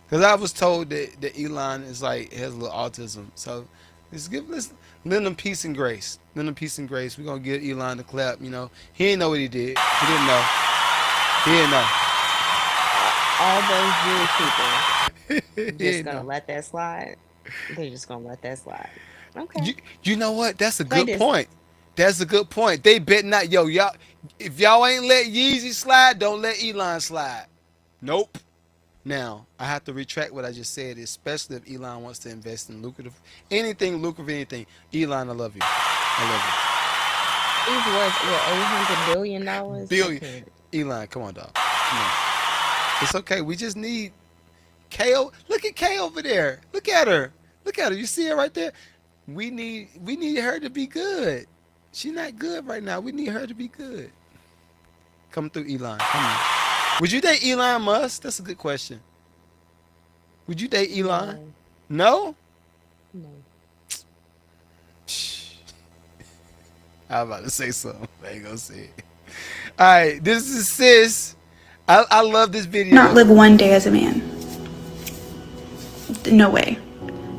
Because I was told that Elon is like has a little autism. So let's lend him peace and grace. Lend him peace and grace. We're gonna give Elon the clap. He didn't know what he did. He didn't know. He didn't know. All those Jewish people He just didn't gonna know. let that slide. They're just gonna let that slide. Okay. You know what? That's a Play good this. point. That's a good point. They bet not. Yo, y'all. If y'all ain't let Yeezy slide, don't let Elon slide. Nope. Now, I have to retract what I just said, especially if Elon wants to invest in lucrative anything. Elon, I love you. I He's worth what, $800 billion? love you. I Billion. can't. Elon, come on, dog. Come on. It's okay. We just need Ko. Look at Kay over there. Look at her. Look at her. You see her right there? We need her to be good. She's not good right now. We need her to be good. Come through, Elon. Come on. Would you date Elon Musk? That's a good question. Would you date Elon? No, No? no. I was about to say something. I ain't gonna say it. All right, this is Sis. I love this video. Not live one day as a man. No way.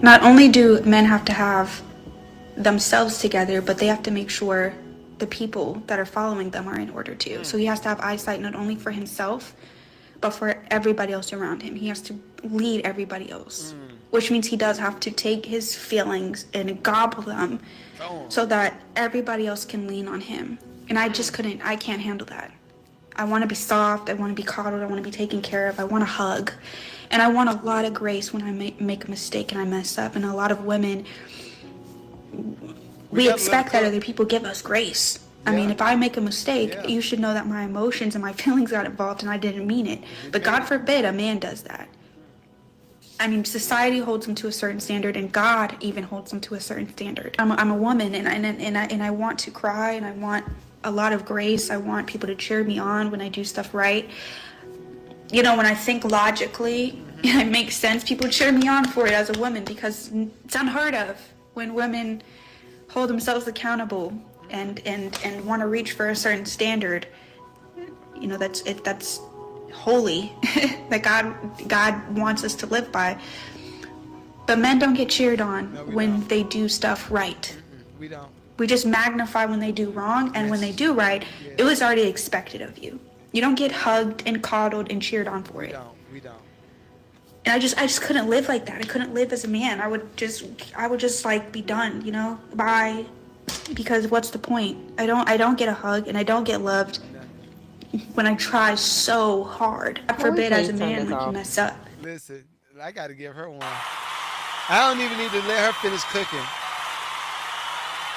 Not only do men have to have themselves together, but they have to make sure the people that are following them are in order too. So he has to have eyesight not only for himself, but for everybody else around him. He has to lead everybody else, which means he does have to take his feelings and gobble them so that everybody else can lean on him. And I can't handle that. I want to be soft, I want to be coddled, I want to be taken care of, I want a hug. And I want a lot of grace when I make a mistake and I mess up. And a lot of women we gotta let expect it that cook. other people give us grace. I mean, Yeah. if I make a mistake, Yeah. you should know that my emotions and my feelings got involved and I didn't mean it. But God forbid a man does that. I mean, society holds them to a certain standard, and God even holds them to a certain standard. I'm a woman, and I want to cry, and I want a lot of grace. I want people to cheer me on when I do stuff right. You know, when I think logically, it makes sense. People cheer me on for it as a woman because it's unheard of when women hold themselves accountable and want to reach for a certain standard. You know, that's holy that God wants us to live by. But men don't get cheered on when they do stuff right. We don't. We just magnify when they do wrong, and when they do right, it was already expected of you. You don't get hugged and coddled and cheered on for it. We don't. And I just couldn't live like that. I couldn't live as a man. I would just like be done, you know? Bye. Because what's the point? I don't get a hug and I don't get loved when I try so hard. God Can we forbid as a please turn man this when you off? mess up. Listen, I got to give her one. I don't even need to let her finish cooking.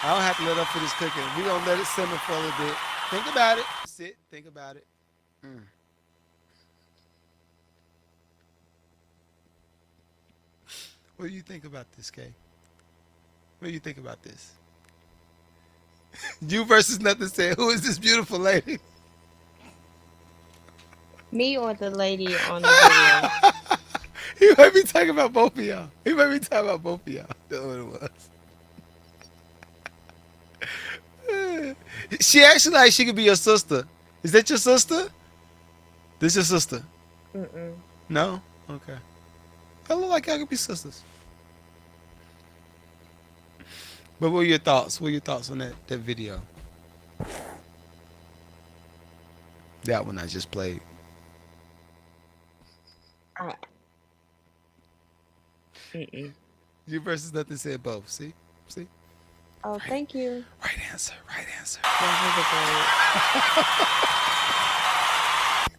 I don't have to let her finish cooking. We're going to let it simmer for a little bit. Think about it. Sit, think about it. What do you think about this, Kay? What do you think about this? You versus nothing said, who is this beautiful lady? Me or the lady on the video? He might be talking about both of y'all. He might be talking about both of y'all. That's what it was. She actually like she could be your sister. Is that your sister? This your sister? Mm-mm. No? Okay. I look like y'all could be sisters. But what are your thoughts? What are your thoughts on that video? That one I just played. Mm-mm. You versus nothing said both. See? See? Oh, thank you. Right answer. Right answer.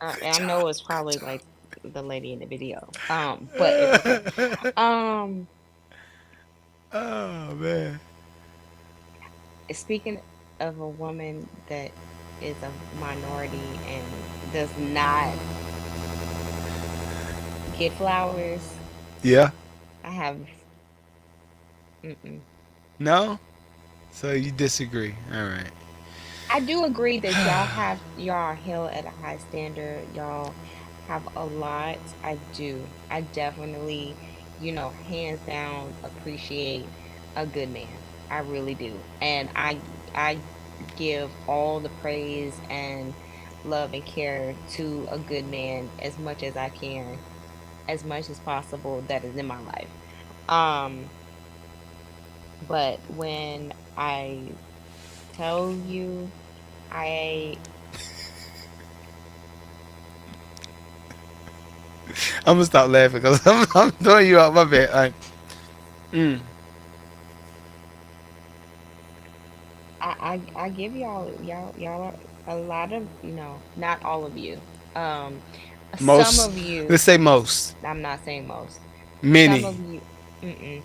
I know it's probably like the lady in the video. But it's okay. Oh man. Speaking of a woman that is a minority and does not get flowers, Yeah. I have. Mm-mm. No? So you disagree. All right. I do agree that y'all are held at a high standard. Y'all have a lot. I do. I definitely, hands down appreciate a good man. I really do. And I give all the praise and love and care to a good man as much as I can, as much as possible that is in my life. Um, but when I tell you I I'm gonna stop laughing because I'm throwing you out. My bad. I give y'all a lot of, not all of you. Um some Most. of you, Let's say most. I'm not saying most. Some Many. of you, mm-mm.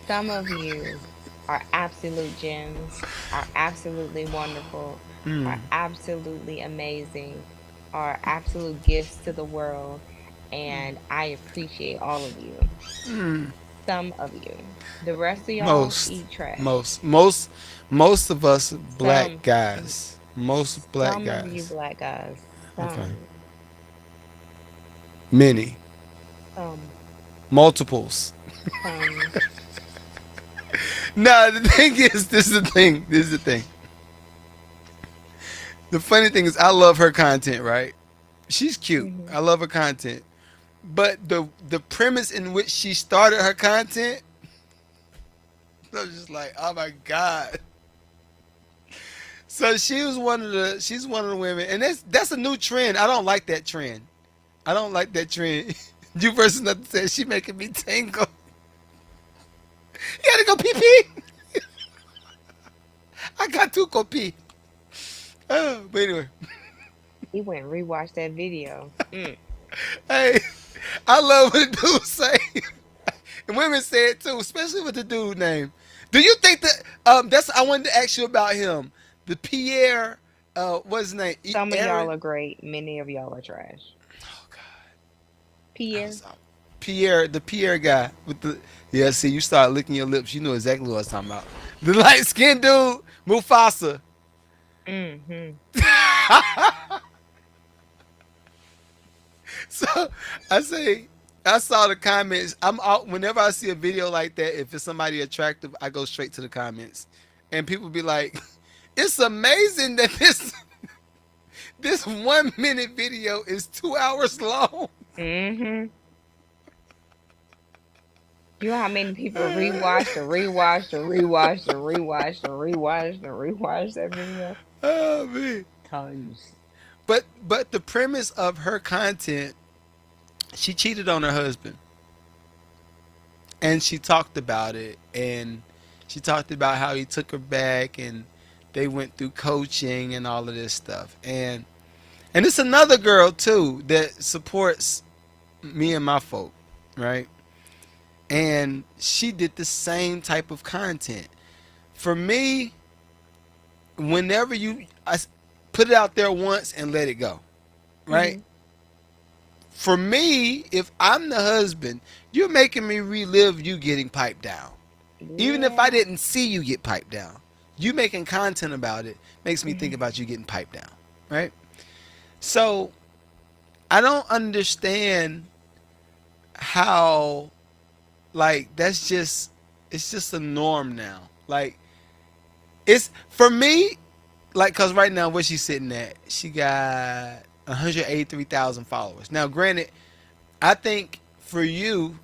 Some of you are absolute gems, are absolutely wonderful, are absolutely amazing, are absolute gifts to the world, and I appreciate all of you. Some of you. The rest of y'all Most. eat trash. Most of us black Some guys. Most black some of you guys. black guys. Okay. Some. Many. Some. Multiples. Some. No, the thing is, this is the thing. This is the thing. The funny thing is, I love her content, right? She's cute. Mhm. I love her content. But the premise in which she started her content, I was just like, oh my God. So she's one of the women, and that's a new trend. I don't like that trend. I don't like that trend. You versus nothing says she making me tingle. You gotta go pee pee. I got to go pee. Oh, but anyway, He went and rewatched that video. hey, I love what the dude say, and women say it too, especially with the dude name. Do you think that that's I wanted to ask you about him. The Pierre what's his name? Some of y'all Aaron. are great. Many of y'all are trash. Oh God. I Pierre. was Pierre, the Pierre guy with the yeah. See, you start licking your lips. You know exactly what I was talking about. The light skinned dude, Mufasa. Mm-hmm. So I say, I saw the comments. I'm out whenever I see a video like that. If it's somebody attractive, I go straight to the comments, and people be like, "It's amazing that this 1 minute video is 2 hours long." Mm-hmm. You know how many people rewatched and rewatched and rewatched and rewatched and rewatched and rewatched that video? Oh man! Tons. But the premise of her content, she cheated on her husband, and she talked about it, and she talked about how he took her back, and they went through coaching and all of this stuff, and it's another girl too that supports me and my folk, right? And she did the same type of content. For me, whenever I put it out there once and let it go, right? Mm-hmm. For me, if I'm the husband, you're making me relive you getting piped down. Even if I Yeah. didn't see you get piped down, you making content about it makes me think Mm-hmm. about you getting piped down, right? So I don't understand how, like, that's just, it's just a norm now. Like, it's for me, like, cause right now where she's sitting at, she got 183,000 followers. Now, granted, I think for you,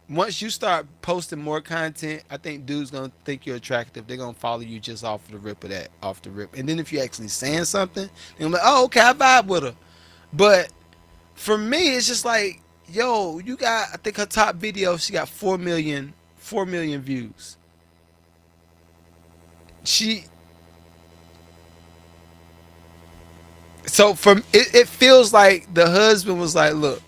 once you start posting more content, I think dudes gonna think you're attractive. They're gonna follow you just off the rip of that, off the rip. And then if you're actually saying something, they're like, oh, okay, I vibe with her. But for me, it's just like, yo, you got, I think her top video, she got 4 million views. She, so from it feels like the husband was like, look,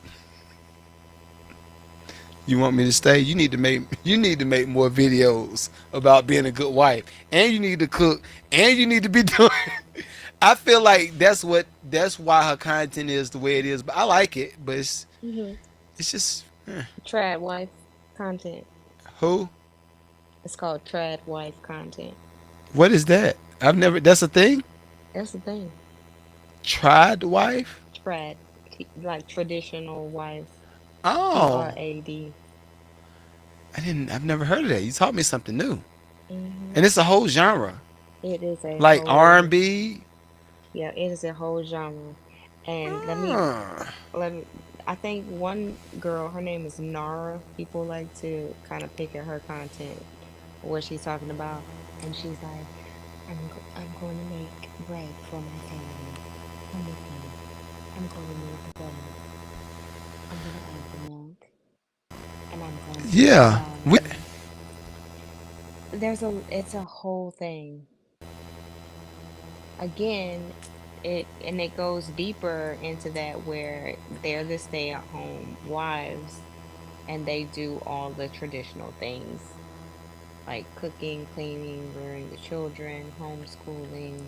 you want me to stay? You need to make more videos about being a good wife, and you need to cook, and you need to be doing. I feel like that's why her content is the way it is. But I like it. But Mm-hmm. it's just Trad wife content. who? It's called trad wife content. What is that? I've never. That's a thing. That's the thing. Tried wife. Trad, like traditional wife. T R Oh, A D. I didn't. I've never heard of that. You taught me something new. Mm-hmm. And it's a whole genre, It is a like whole, R&B. yeah, it is a whole genre. And Ah. let me, I think one girl, her name is Nara. People like to kind of pick at her content, what she's talking about. And she's like, I'm going to make bread for my family. Come with me. I'm going to make bread. I'm going to add the milk and I'm going to put Yeah. flour We. in. It's a whole thing. Again, it goes deeper into that where they're the stay-at-home wives and they do all the traditional things like cooking, cleaning, rearing the children, homeschooling,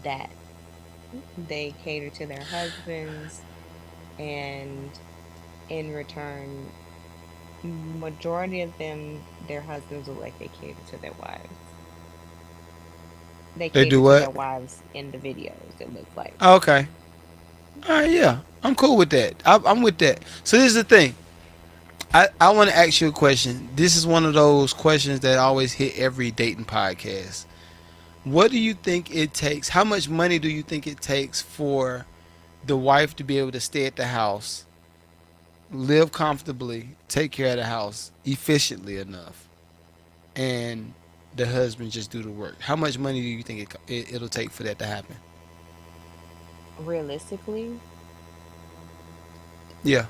that they cater to their husbands, and in return, majority of them, their husbands look like they cater to their wives. They They do cater to their what? wives in the videos, it looks like. Okay. All right. Yeah. I'm cool with that. I'm with that. So this is the thing. I want to ask you a question. This is one of those questions that always hit every dating podcast. What do you think it takes? How much money do you think it takes for the wife to be able to stay at the house, live comfortably, take care of the house efficiently enough, and the husband just do the work? How much money do you think it'll take for that to happen? Realistically, Yeah.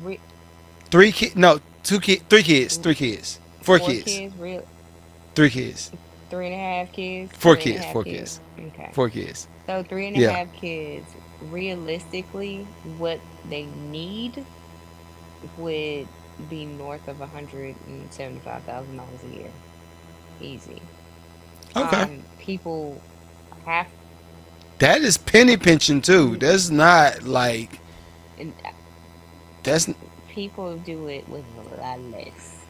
re- 3 kids? No, 2 kids. 3 kids. 3 kids. Four four kids. kids, 3 kids. three and a half kids, Four three and a kids. half Four kids. kids. Okay. 4 kids. So three and a Yeah. half kids, realistically, what they need would be north of $175,000 a year. easy. Okay. People have That is penny pinching too. That's not like and, that's people do it with a lot less.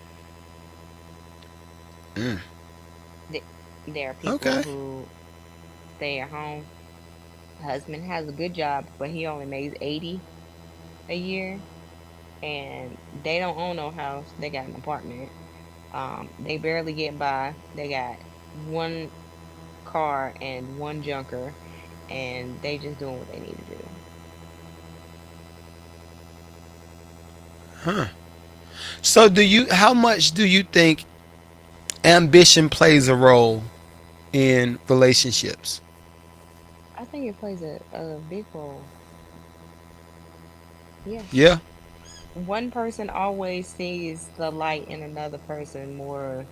mm, Th- There are people okay. who stay at home. Husband has a good job, but he only makes 80 a year, and they don't own no house. They got an apartment. They barely get by. They got one car and one junker, and they just doing what they need to do. So how much do you think ambition plays a role in relationships? I think it plays a big role. Yes. Yeah. One person always sees the light in another person more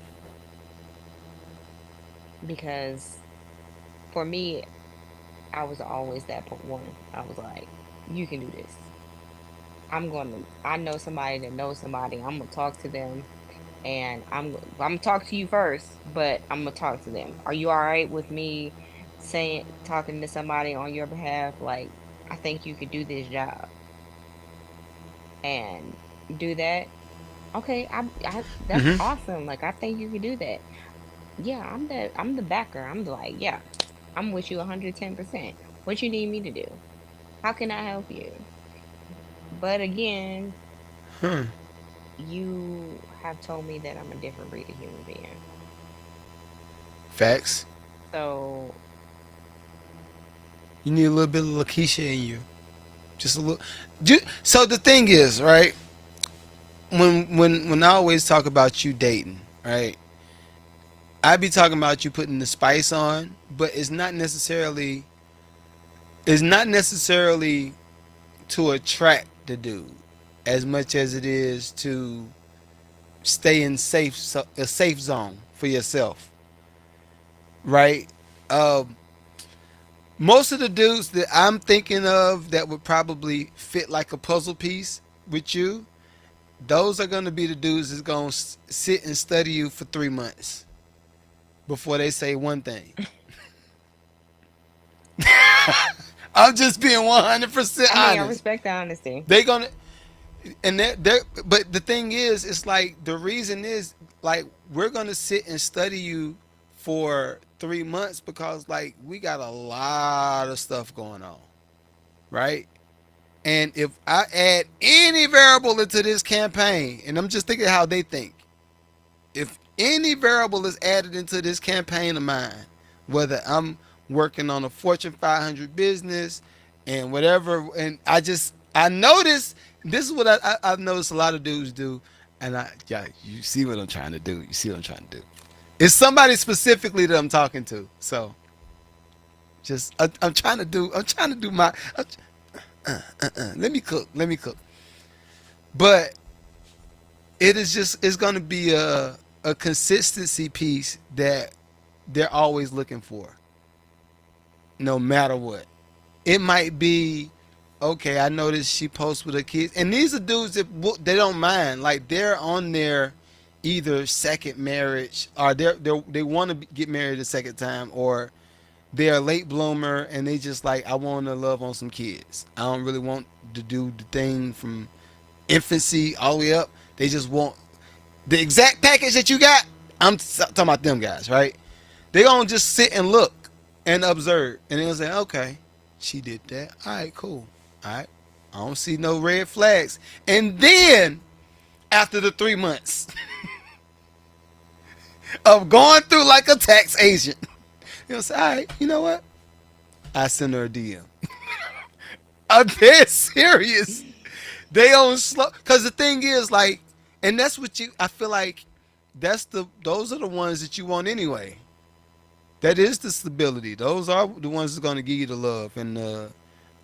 because for me, I was always one. I was like, you can do this. I know somebody that knows somebody. I'm gonna talk to them and I'm gonna talk to you first, but I'm gonna talk to them. Are you all right with me talking to somebody on your behalf? Like, I think you could do this job and do that. Okay, that's Mm-hmm. awesome. Like, I think you could do that. Yeah, I'm the backer. I'm like, yeah, I'm with you 110%. What you need me to do? How can I help you? But again, you have told me that I'm a different breed of human being. Facts. So You need a little bit of Lakeisha in you. Just a little. So the thing is, right? When I always talk about you dating, right? I be talking about you putting the spice on, but it's not necessarily to attract the dude as much as it is to stay in a safe zone for yourself, right? Um, Most of the dudes that I'm thinking of that would probably fit like a puzzle piece with you, those are gonna be the dudes that's gonna sit and study you for 3 months before they say one thing. I'm just being 100% I mean, I honest. respect the honesty. They gonna and they're but the thing is, it's like the reason is like we're gonna sit and study you for 3 months because like we got a lot of stuff going on, right? And if I add any variable into this campaign, and I'm just thinking how they think, if any variable is added into this campaign of mine, whether I'm working on a Fortune 500 business and whatever, and I notice this is what I've noticed a lot of dudes do, and you see what I'm trying to do. You see what I'm trying to do. It's somebody specifically that I'm talking to. So I'm trying to do. I'm trying to do my. Let me cook. Let me cook. But it's going to be a consistency piece that they're always looking for, no matter what. It might be, okay, I noticed she posts with her kids, and these are dudes that they don't mind. Like they're on their either second marriage, or they want to get married a second time, or they're a late bloomer and they just like, I want to love on some kids. I don't really want to do the thing from infancy all the way up. They just want the exact package that you got. I'm talking about them guys, right? They gonna just sit and look and observe, and they'll say, okay, she did that. All right, cool. All right, I don't see no red flags. And then after the 3 months of going through like a tax agent, they'll say, all right, you know what? I send her a DM. I'm dead serious. They on slow, cause the thing is like, and that's what I feel like those are the ones that you want anyway. That is the stability. Those are the ones that's gonna give you the love and the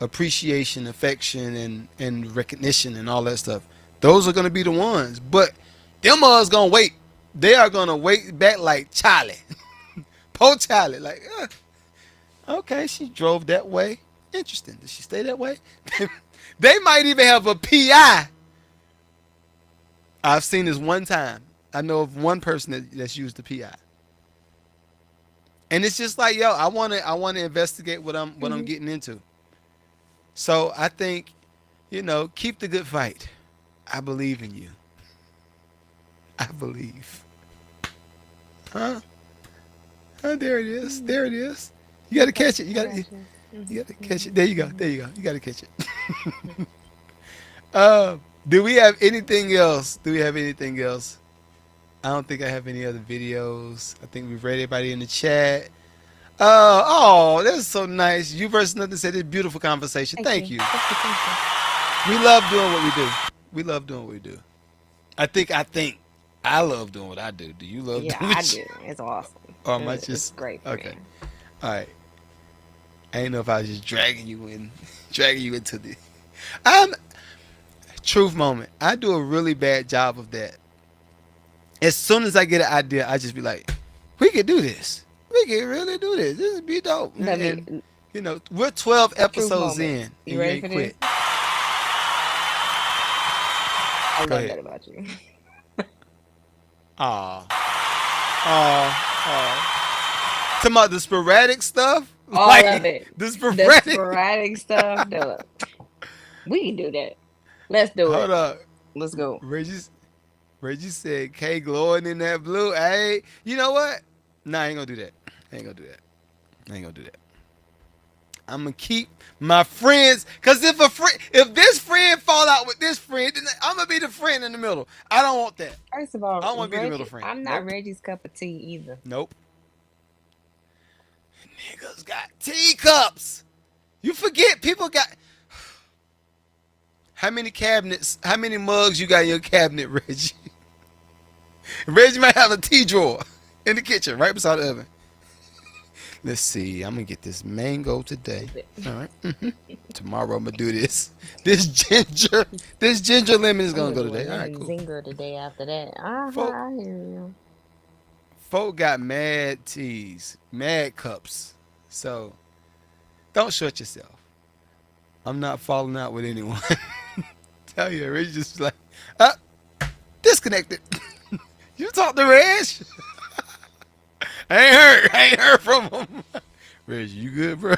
appreciation, affection, and recognition and all that stuff. Those are gonna be the ones. But them ones gonna wait. They are gonna wait back like Charlie, poor Charlie. Like, okay, she drove that way. Interesting. Did she stay that way? They might even have a PI. I've seen this one time. I know of one person that's used the PI. And it's just like, yo, I wanna investigate what I'm getting into. So I think, keep the good fight. I believe in you. I believe. Huh? Oh, there it is. There it is. You gotta Okay, catch it. You I gotta got you. you gotta catch it. There you go. There you go. You gotta catch it. Do we have anything else? Do we have anything else? I don't think I have any other videos. I think we've read everybody in the chat. Oh, that's so nice. You versus nothing said this beautiful conversation. Thank Thank you. you. Thank you. Thank you. We love doing what we do. We love doing what we do. I think I love doing what I do. Do you love Yeah, doing I what do. It's awesome. or am I It's just great for okay? me. All right. I ain't know if I was just dragging you in, dragging you into the. I'm truth moment. I do a really bad job of that. As soon as I get an idea, I just be like, "We could do this. We could really do this. This would be dope." Let me And we're 12 truth episodes moment. in, You and you ready ain't for this? quit. I Go love ahead. that about you. Aw, aw, aw. Talking about the sporadic stuff, All of like it. the The sporadic. sporadic stuff. We can do that. Let's do Hold it. up, Let's go. Reggie said K glowing in that blue. Hey, you know what? Nah, I ain't gonna do that. I ain't gonna do that. I ain't gonna do that. I'm gonna keep my friends, cause if this friend fall out with this friend, then I'm gonna be the friend in the middle. I don't want that. First of I all, don't want to be the middle Reggie, friend. I'm not Nope. Reggie's cup of tea either. Nope. Niggas got teacups. You forget people got how many cabinets, how many mugs you got in your cabinet, Reggie? Reggie might have a tea drawer in the kitchen right beside the oven. Let's see. I'm gonna get this mango today. Stupid. All right. Tomorrow I'm gonna do this. This ginger lemon is I'm gonna gonna go do a today. All right, lemon cool. zinger the day after that. Uh-huh, Folk, I hear you. folk got mad teas, mad cups. So don't short yourself. I'm not falling out with anyone. Tell you, Reggie just like, uh, disconnected. You talk to Reg? I ain't heard from him. Reggie, you good, bro?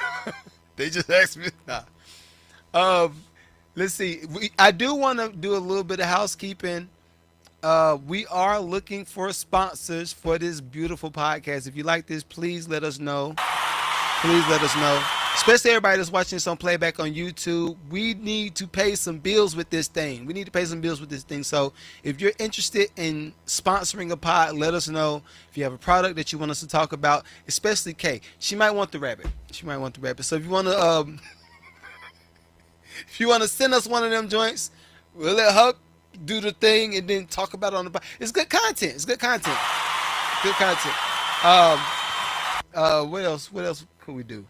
They just asked me. Nah. Um, let's see. I do want to do a little bit of housekeeping. We are looking for sponsors for this beautiful podcast. If you like this, please let us know. Please let us know. Especially everybody that's watching this on playback on YouTube. We need to pay some bills with this thing. We need to pay some bills with this thing. So if you're interested in sponsoring a pod, let us know. If you have a product that you want us to talk about, especially Kay. She might want the rabbit. She might want the rabbit. So if you want to if you want to send us one of them joints, we'll let her do the thing and then talk about it on the pod. It's good content. It's good content. Good content. Um what else? What else could we do?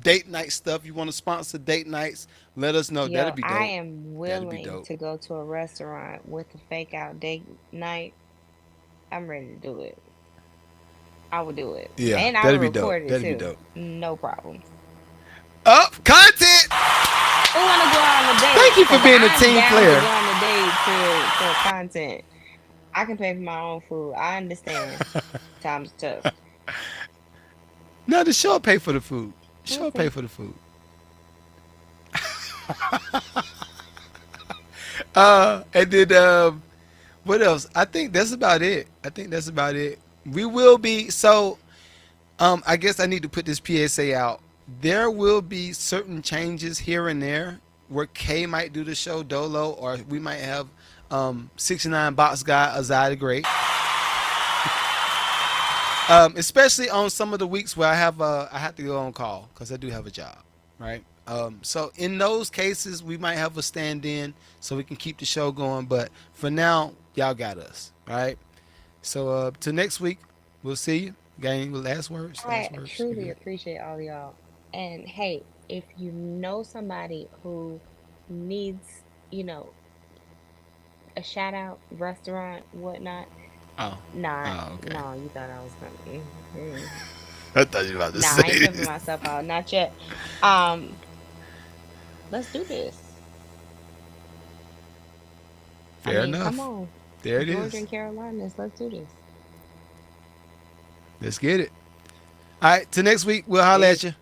Date night stuff. You want to sponsor date nights? Let us know. Yo, That'd be I dope. am That'd be willing dope. to go to a restaurant with a fake out date night. I'm ready to do it. I will do it. Yeah, And I will that'd be dope. record it That'd be too. dope. No problems. Up content. Who want to go out on a date? Thank you for Because being a I'm team down to player. go on a date for content. I can pay for my own food. I understand. Times tough. No, the show will pay for the food. The show We'll will pay see. for the food. And then what else? I think that's about it. I think that's about it. We will be so. I guess I need to put this PSA out. There will be certain changes here and there where Kay might do the show Dolo, or we might have 69 Box Guy Azai the Great. Especially on some of the weeks where I have to go on call because I do have a job, right? So in those cases, we might have a stand-in so we can keep the show going. But for now, y'all got us, right? So till next week, we'll see you. Got any last words? I Last words? You truly good? appreciate all y'all. And hey, if you know somebody who needs, you know, a shout out, restaurant, whatnot, Oh, nah, oh, okay. no, you thought I was gonna. I thought you were about to Nah, I ain't say pimping this. myself out, not yet. Um, let's do this. I Fair mean, come enough. on, There it Georgia is. and Carolinas, let's do this. Let's get it. All right, till next week, we'll holler at you.